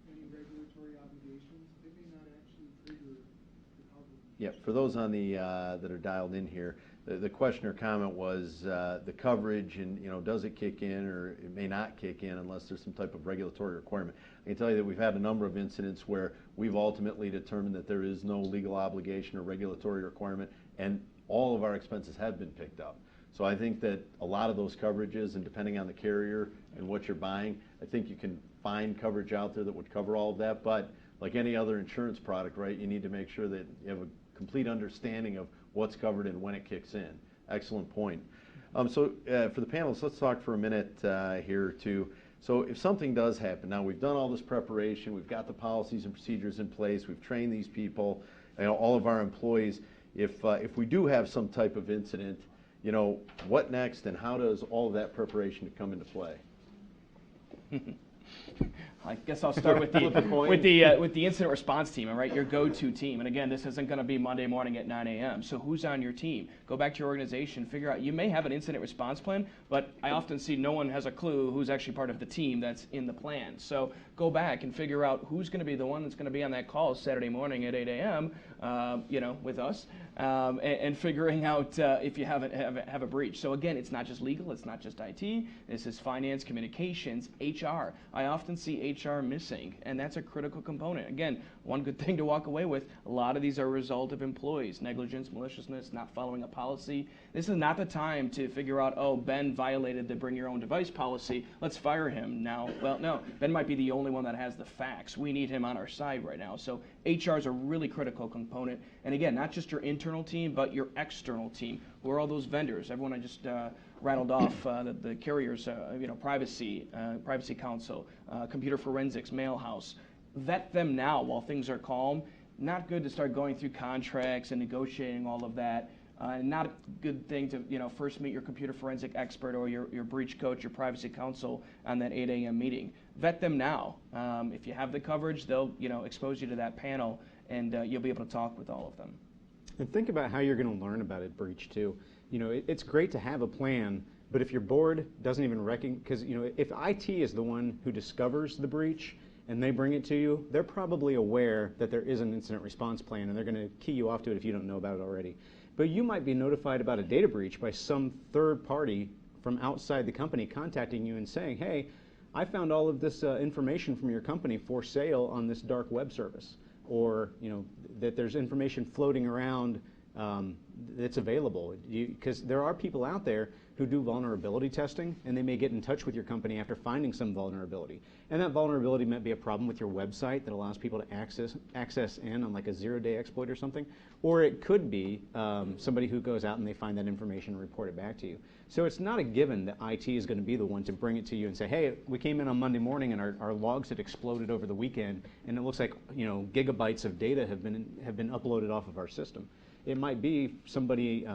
any regulatory obligations, it may not actually trigger the coverage. Yeah, for those on the that are dialed in here, the question or comment was the coverage, and does it kick in, or it may not kick in unless there's some type of regulatory requirement. I can tell you that we've had a number of incidents where we've ultimately determined that there is no legal obligation or regulatory requirement, and all of our expenses have been picked up. So I think that a lot of those coverages, and depending on the carrier and what you're buying, I think you can find coverage out there that would cover all of that. But like any other insurance product, right, you need to make sure that you have a complete understanding of what's covered and when it kicks in. Excellent point. So for the panelists, let's talk for a minute here too. So if something does happen, now we've done all this preparation, we've got the policies and procedures in place, we've trained these people, all of our employees. If we do have some type of incident, what next, and how does all of that preparation come into play? I guess I'll start with the incident response team, all right, your go-to team. And again, this isn't going to be Monday morning at 9 a.m. So who's on your team? Go back to your organization, figure out, you may have an incident response plan, but I often see no one has a clue who's actually part of the team that's in the plan. So go back and figure out who's going to be the one that's going to be on that call Saturday morning at 8 a.m., with us, and figuring out if you have a breach. So again, it's not just legal, it's not just IT, this is finance, communications, HR. I often see HR missing, and that's a critical component. Again, one good thing to walk away with, a lot of these are a result of employees, negligence, maliciousness, not following a policy. This is not the time to figure out, oh, Ben violated the bring your own device policy, let's fire him now. Well, no, Ben might be the only one that has the facts. We need him on our side right now. So HR is a really critical component. And again, not just your internal team, but your external team. Who are all those vendors? Everyone I just rattled off, the carriers, privacy counsel, computer forensics, mailhouse. Vet them now while things are calm. Not good to start going through contracts and negotiating all of that. Not a good thing to first meet your computer forensic expert or your breach coach, your privacy counsel on that 8 a.m. meeting. Vet them now. If you have the coverage, they'll expose you to that panel, and you'll be able to talk with all of them. And think about how you're going to learn about a breach too. It's great to have a plan, but if your board doesn't even because if IT is the one who discovers the breach and they bring it to you, they're probably aware that there is an incident response plan, and they're going to key you off to it if you don't know about it already. But you might be notified about a data breach by some third party from outside the company contacting you and saying, hey, I found all of this information from your company for sale on this dark web service, or that there's information floating around that's available. Because there are people out there who do vulnerability testing, and they may get in touch with your company after finding some vulnerability. And that vulnerability might be a problem with your website that allows people to access in on like a 0-day exploit or something. Or it could be somebody who goes out and they find that information and report it back to you. So it's not a given that IT is going to be the one to bring it to you and say, hey, we came in on Monday morning and our logs had exploded over the weekend, and it looks like gigabytes of data have been uploaded off of our system. It might be somebody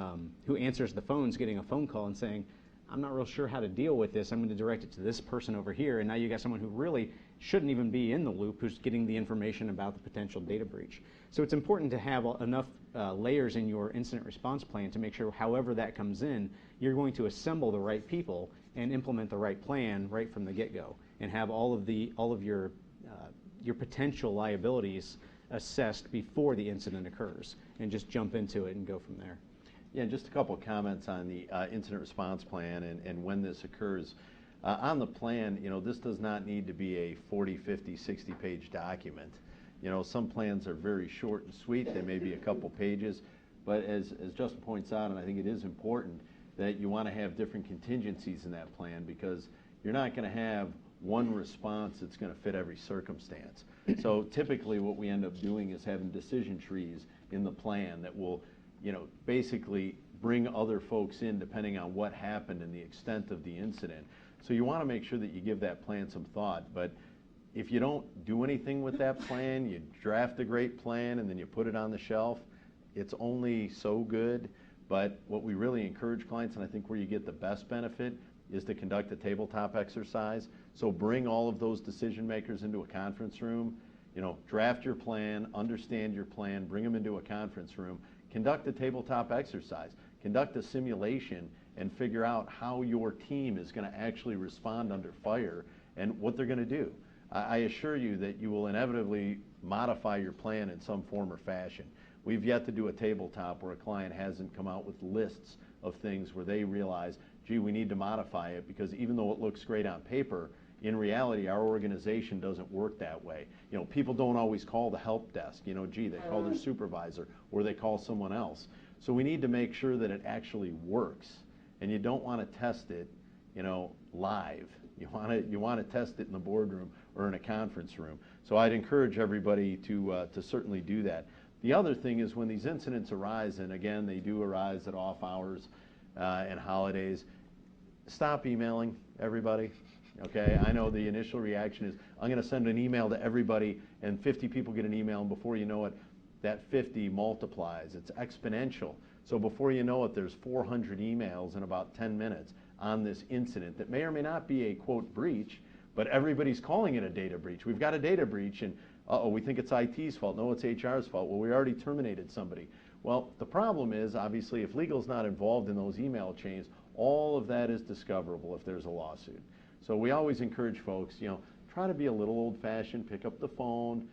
who answers the phones getting a phone call and saying, I'm not real sure how to deal with this. I'm going to direct it to this person over here. And now you got someone who really shouldn't even be in the loop who's getting the information about the potential data breach. So it's important to have enough layers in your incident response plan to make sure however that comes in, you're going to assemble the right people and implement the right plan right from the get-go and have all of your potential liabilities assessed before the incident occurs, and just jump into it and go from there. Yeah, just a couple of comments on the incident response plan and when this occurs. On the plan, this does not need to be a 40, 50, 60-page document. Some plans are very short and sweet. They may be a couple pages, but as Justin points out, and I think it is important, that you want to have different contingencies in that plan, because you're not going to have one response that's going to fit every circumstance. So typically what we end up doing is having decision trees in the plan that will, basically bring other folks in depending on what happened and the extent of the incident. So you want to make sure that you give that plan some thought. But if you don't do anything with that plan, you draft a great plan and then you put it on the shelf, it's only so good. But what we really encourage clients, and I think where you get the best benefit, is to conduct a tabletop exercise. So bring all of those decision makers into a conference room, draft your plan, understand your plan, bring them into a conference room, conduct a tabletop exercise, conduct a simulation, and figure out how your team is going to actually respond under fire and what they're going to do. I assure you that you will inevitably modify your plan in some form or fashion. We've yet to do a tabletop where a client hasn't come out with lists of things where they realize, gee, we need to modify it, because even though it looks great on paper, in reality, our organization doesn't work that way. People don't always call the help desk. Gee, they call their supervisor or they call someone else. So we need to make sure that it actually works. And you don't want to test it, live. You want to test it in the boardroom or in a conference room. So I'd encourage everybody to certainly do that. The other thing is when these incidents arise, and again, they do arise at off hours and holidays, stop emailing everybody. Okay, I know the initial reaction is, I'm going to send an email to everybody, and 50 people get an email, and before you know it, that 50 multiplies. It's exponential. So before you know it, there's 400 emails in about 10 minutes on this incident that may or may not be a, quote, breach, but everybody's calling it a data breach. We've got a data breach, and we think it's IT's fault. No, it's HR's fault. Well, we already terminated somebody. Well, the problem is, obviously, if legal's not involved in those email chains, all of that is discoverable if there's a lawsuit. So we always encourage folks, try to be a little old-fashioned, pick up the phone,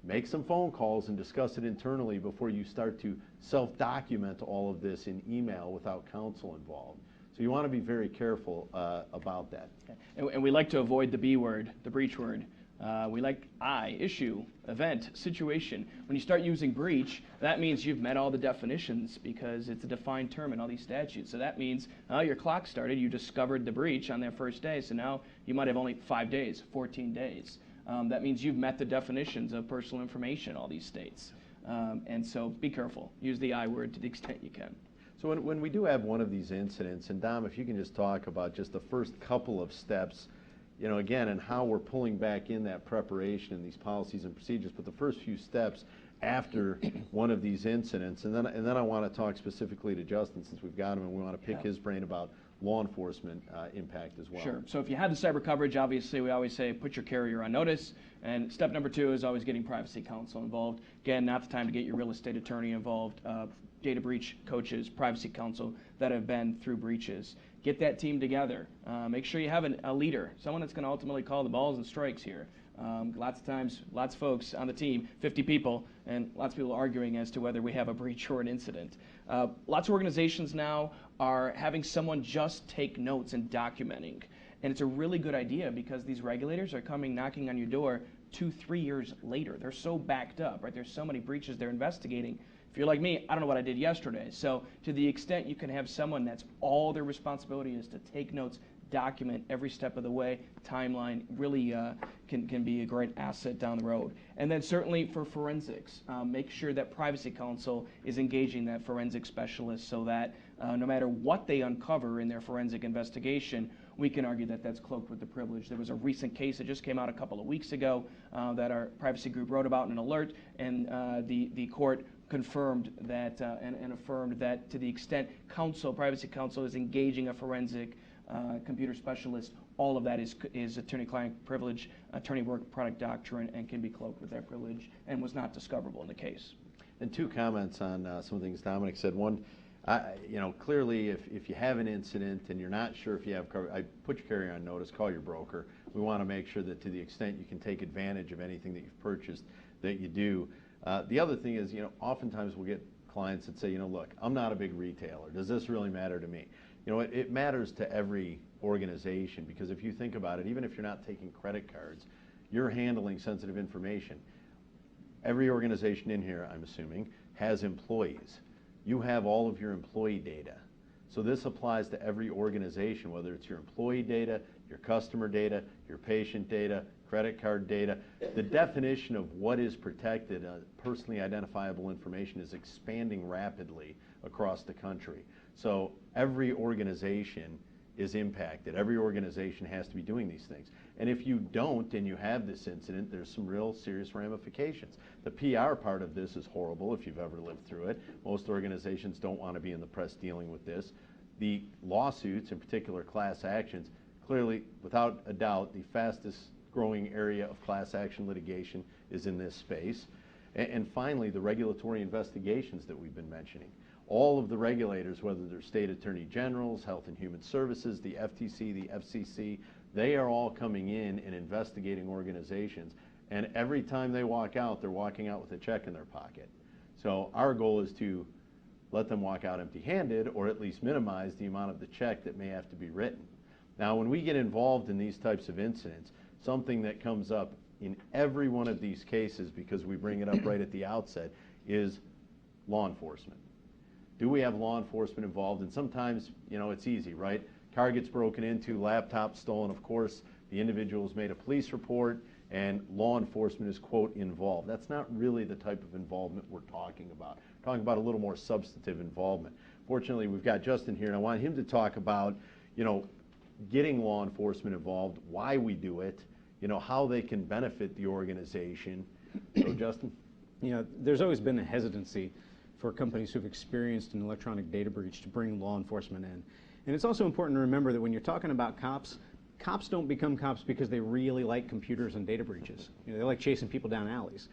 make some phone calls and discuss it internally before you start to self-document all of this in email without counsel involved. So you want to be very careful about that. And we like to avoid the B word, the breach word. We like issue, event, situation. When you start using breach, that means you've met all the definitions, because it's a defined term in all these statutes. So that means your clock started, you discovered the breach on their first day, so now you might have only 5 days, 14 days. That means you've met the definitions of personal information in all these states. And so be careful. Use the I word to the extent you can. So when we do have one of these incidents, and Dom, if you can just talk about just the first couple of steps, again, and how we're pulling back in that preparation and these policies and procedures, but the first few steps after one of these incidents, and then I want to talk specifically to Justin, since we've got him, and we want to pick his brain about law enforcement impact as well. Sure. So if you have the cyber coverage, obviously we always say put your carrier on notice. And step number 2 is always getting privacy counsel involved. Again, not the time to get your real estate attorney involved. Data breach coaches, privacy counsel that have been through breaches. Get that team together. Make sure you have a leader, someone that's going to ultimately call the balls and strikes here. Lots of times, lots of folks on the team, 50 people, and lots of people arguing as to whether we have a breach or an incident. Lots of organizations now are having someone just take notes and documenting. And it's a really good idea because these regulators are coming knocking on your door 2-3 years later. They're so backed up, right? There's so many breaches they're investigating. If you're like me, I don't know what I did yesterday. So to the extent you can have someone that's all their responsibility is to take notes, document every step of the way, timeline, really can be a great asset down the road. And then certainly for forensics, make sure that Privacy Council is engaging that forensic specialist so that no matter what they uncover in their forensic investigation, we can argue that that's cloaked with the privilege. There was a recent case that just came out a couple of weeks ago that our privacy group wrote about in an alert, and the court confirmed that and affirmed that to the extent Privacy Council is engaging a forensic computer specialist, all of that is attorney-client privilege, attorney work product doctrine, and can be cloaked with that privilege and was not discoverable in the case. And two comments on some of the things Dominic said. One, clearly if you have an incident and you're not sure if you have coverage, I put your carrier on notice, call your broker. We want to make sure that to the extent you can take advantage of anything that you've purchased, that you do. The other thing is, oftentimes we'll get clients that say, look, I'm not a big retailer. Does this really matter to me? It matters to every organization, because if you think about it, even if you're not taking credit cards, you're handling sensitive information. Every organization in here, I'm assuming, has employees. You have all of your employee data. So this applies to every organization, whether it's your employee data, your customer data, your patient data, credit card data. The definition of what is protected, personally identifiable information, is expanding rapidly across the country. So every organization is impacted. Every organization has to be doing these things. And if you don't and you have this incident, there's some real serious ramifications. The PR part of this is horrible if you've ever lived through it. Most organizations don't want to be in the press dealing with this. The lawsuits, in particular class actions, clearly, without a doubt, the fastest growing area of class action litigation is in this space. And finally, the regulatory investigations that we've been mentioning. All of the regulators, whether they're state attorney generals, Health and Human Services, the FTC, the FCC, they are all coming in and investigating organizations. And every time they walk out, they're walking out with a check in their pocket. So our goal is to let them walk out empty-handed, or at least minimize the amount of the check that may have to be written. Now, when we get involved in these types of incidents, something that comes up in every one of these cases, because we bring it up right at the outset, is law enforcement. Do we have law enforcement involved? And sometimes, it's easy, right? Car gets broken into, laptop stolen. Of course, the individual's made a police report, and law enforcement is, quote, involved. That's not really the type of involvement we're talking about. We're talking about a little more substantive involvement. Fortunately, we've got Justin here, and I want him to talk about, getting law enforcement involved, why we do it, how they can benefit the organization. So, Justin? There's always been a hesitancy for companies who've experienced an electronic data breach to bring law enforcement in. And it's also important to remember that when you're talking about cops don't become cops because they really like computers and data breaches. They like chasing people down alleys.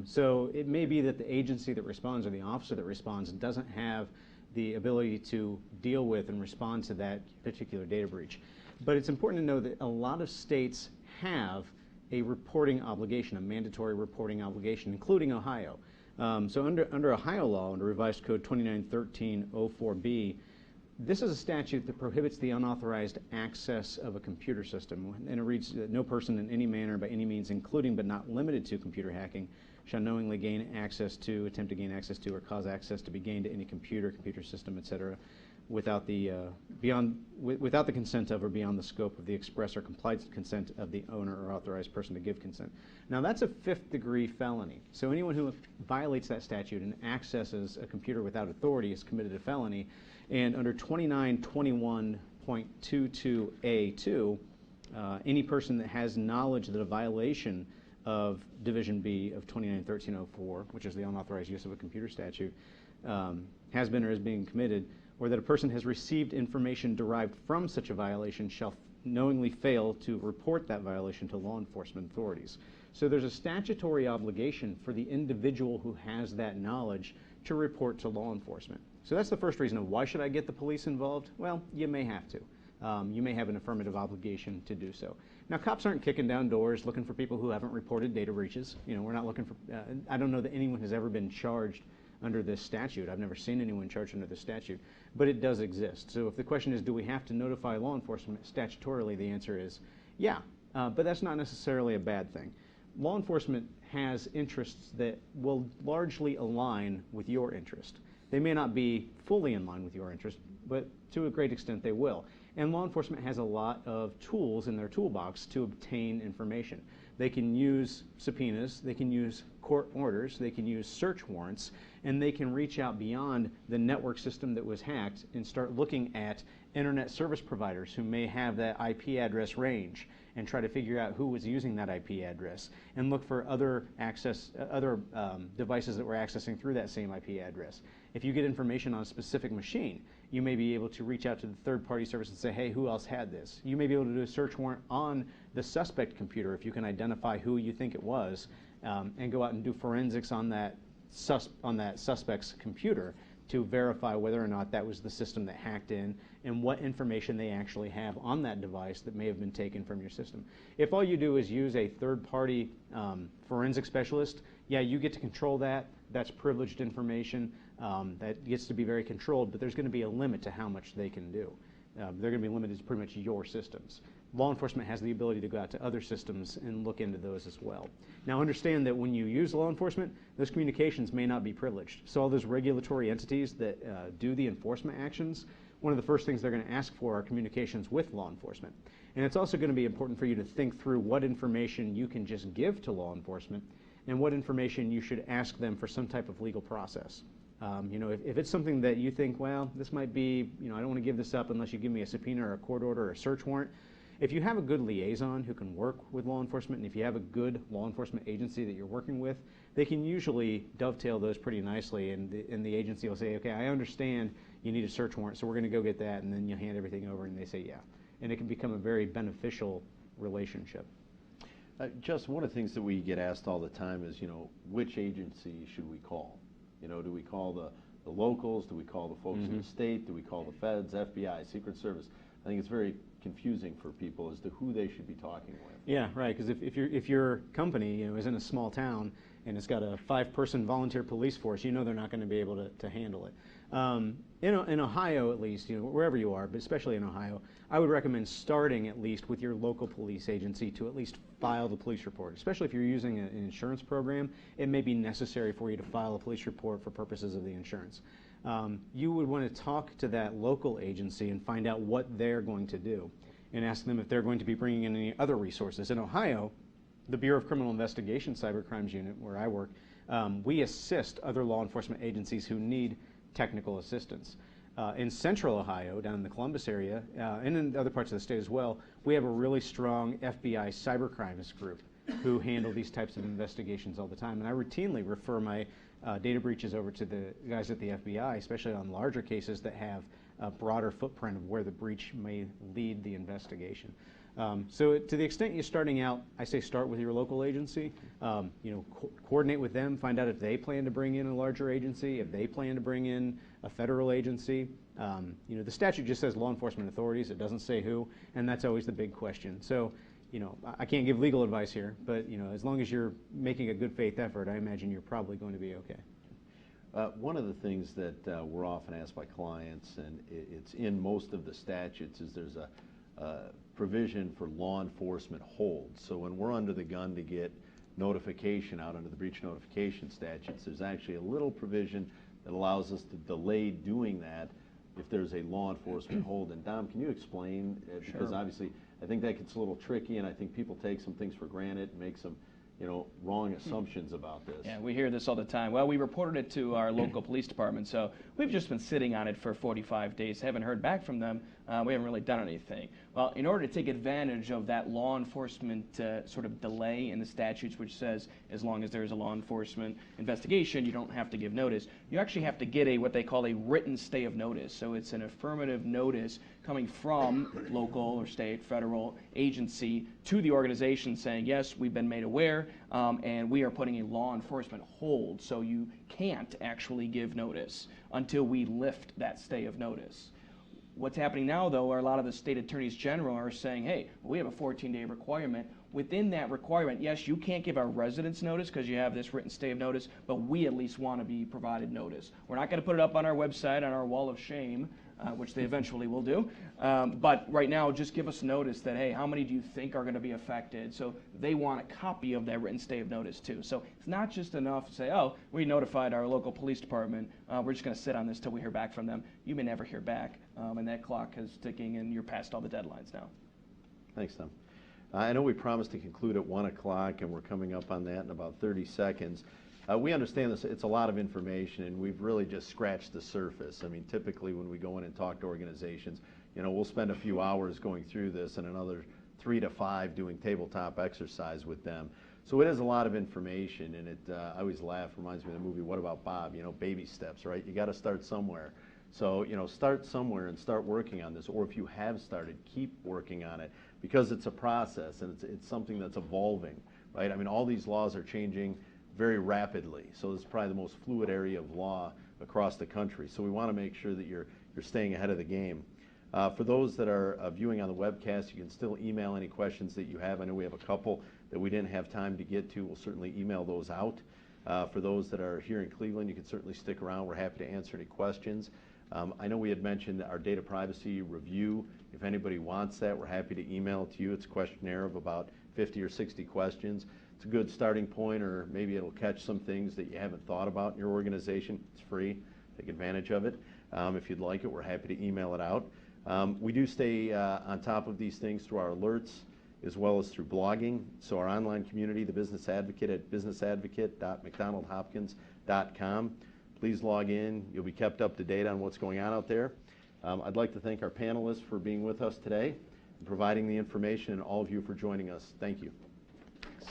So it may be that the agency that responds or the officer that responds doesn't have the ability to deal with and respond to that particular data breach. But it's important to know that a lot of states have a reporting obligation, a mandatory reporting obligation, including Ohio. So under Ohio law, under Revised Code 2913-04B, this is a statute that prohibits the unauthorized access of a computer system. And it reads that no person in any manner, by any means, including but not limited to computer hacking, shall knowingly gain access to, attempt to gain access to, or cause access to be gained to any computer system, etc., without the consent of or beyond the scope of the express or complied consent of the owner or authorized person to give consent. Now that's a 5th-degree felony. So anyone who violates that statute and accesses a computer without authority has committed a felony. And under 2921.22A2, any person that has knowledge that a violation of Division B of 2913-04, which is the unauthorized use of a computer statute, has been or is being committed, or that a person has received information derived from such a violation shall knowingly fail to report that violation to law enforcement authorities. So there's a statutory obligation for the individual who has that knowledge to report to law enforcement. So that's the first reason of why should I get the police involved? Well, you may have to. You may have an affirmative obligation to do so. Now, cops aren't kicking down doors looking for people who haven't reported data breaches. We're not looking for, I don't know that anyone has ever been charged under this statute. I've never seen anyone charged under this statute, but it does exist. So if the question is, do we have to notify law enforcement statutorily, the answer is yeah, but that's not necessarily a bad thing. Law enforcement has interests that will largely align with your interest. They may not be fully in line with your interest, but to a great extent they will. And law enforcement has a lot of tools in their toolbox to obtain information. They can use subpoenas, they can use court orders, they can use search warrants, and they can reach out beyond the network system that was hacked and start looking at internet service providers who may have that IP address range and try to figure out who was using that IP address and look for other devices that were accessing through that same IP address. If you get information on a specific machine, you may be able to reach out to the third-party service and say, hey, who else had this? You may be able to do a search warrant on the suspect computer if you can identify who you think it was, and go out and do forensics on that suspect's computer to verify whether or not that was the system that hacked in and what information they actually have on that device that may have been taken from your system. If all you do is use a third-party forensic specialist, yeah, you get to control that. That's privileged information. That gets to be very controlled, but there's going to be a limit to how much they can do. They're going to be limited to pretty much your systems. Law enforcement has the ability to go out to other systems and look into those as well. Now understand that when you use law enforcement, those communications may not be privileged. So all those regulatory entities that do the enforcement actions, one of the first things they're going to ask for are communications with law enforcement. And it's also going to be important for you to think through what information you can just give to law enforcement and what information you should ask them for some type of legal process. If it's something that you think, well, this might be, I don't want to give this up unless you give me a subpoena or a court order or a search warrant. If you have a good liaison who can work with law enforcement, and if you have a good law enforcement agency that you're working with, they can usually dovetail those pretty nicely, and the agency will say, okay, I understand you need a search warrant, so we're going to go get that, and then you hand everything over, and they say, yeah. And it can become a very beneficial relationship. Just one of the things that we get asked all the time is, which agency should we call? Do we call the locals? Do we call the folks in the state? Do we call the feds, FBI, Secret Service? I think it's very confusing for people as to who they should be talking with. Yeah, right, because if your company is in a small town and it's got a 5-person volunteer police force, they're not going to be able to handle it. In Ohio, at least, wherever you are, but especially in Ohio, I would recommend starting at least with your local police agency to at least file the police report. Especially if you're using an insurance program, it may be necessary for you to file a police report for purposes of the insurance. You would want to talk to that local agency and find out what they're going to do and ask them if they're going to be bringing in any other resources. In Ohio, the Bureau of Criminal Investigation Cybercrimes Unit, where I work, we assist other law enforcement agencies who need technical assistance. In central Ohio, down in the Columbus area, and in other parts of the state as well, we have a really strong FBI cybercrimes group who handle these types of investigations all the time. And I routinely refer my data breaches over to the guys at the FBI, especially on larger cases that have a broader footprint of where the breach may lead the investigation. So to the extent you're starting out, I say start with your local agency. Coordinate with them, find out if they plan to bring in a larger agency, if they plan to bring in a federal agency. The statute just says law enforcement authorities. It doesn't say who, and that's always the big question. So, I can't give legal advice here, but as long as you're making a good faith effort, I imagine you're probably going to be okay. One of the things that we're often asked by clients, and it's in most of the statutes, is there's a provision for law enforcement holds. So when we're under the gun to get notification out under the breach notification statutes, there's actually a little provision that allows us to delay doing that if there's a law enforcement hold. And Dom, can you explain? Because obviously I think that gets a little tricky, and I think people take some things for granted and make some wrong assumptions about this. Yeah, we hear this all the time. Well, we reported it to our local police department, so we've just been sitting on it for 45 days, haven't heard back from them. We haven't really done anything. Well, in order to take advantage of that law enforcement sort of delay in the statutes, which says as long as there's a law enforcement investigation, you don't have to give notice, you actually have to get what they call a written stay of notice. So it's an affirmative notice coming from local or state, federal agency to the organization saying, yes, we've been made aware, and we are putting a law enforcement hold, so you can't actually give notice until we lift that stay of notice. What's happening now, though, are a lot of the state attorneys general are saying, hey, we have a 14-day requirement. within that requirement, yes, you can't give our residents notice because you have this written stay of notice, but we at least want to be provided notice. We're not going to put it up on our website, on our wall of shame, which they eventually will do. But right now, just give us notice that, hey, how many do you think are going to be affected? So they want a copy of that written stay of notice too. So it's not just enough to say, oh, we notified our local police department. We're just going to sit on this till we hear back from them. You may never hear back, and that clock is ticking, and you're past all the deadlines now. Thanks, Tom. I know we promised to conclude at 1 o'clock, and we're coming up on that in about 30 seconds. We understand this, it's a lot of information, and we've really just scratched the surface. I mean, typically when we go in and talk to organizations, you know, we'll spend a few hours going through this and another 3 to 5 doing tabletop exercise with them. So it is a lot of information, and it, I always laugh, reminds me of the movie What About Bob? You know, baby steps, right? You got to start somewhere. So, you know, start somewhere and start working on this, or if you have started, keep working on it, because it's a process and it's something that's evolving, right? I mean, all these laws are changing very rapidly. So this is probably the most fluid area of law across the country. So we want to make sure that you're staying ahead of the game. For those that are viewing on the webcast, you can still email any questions that you have. I know we have a couple that we didn't have time to get to. We'll certainly email those out. For those that are here in Cleveland, you can certainly stick around. We're happy to answer any questions. I know we had mentioned our data privacy review. If anybody wants that, we're happy to email it to you. It's a questionnaire of about 50 or 60 questions. It's a good starting point, or maybe it'll catch some things that you haven't thought about in your organization. It's free. Take advantage of it. If you'd like it, we're happy to email it out. We do stay on top of these things through our alerts as well as through blogging. So our online community, the Business Advocate at businessadvocate.mcdonaldhopkins.com. Please log in. You'll be kept up to date on what's going on out there. I'd like to thank our panelists for being with us today and providing the information, and all of you for joining us. Thank you. Thanks.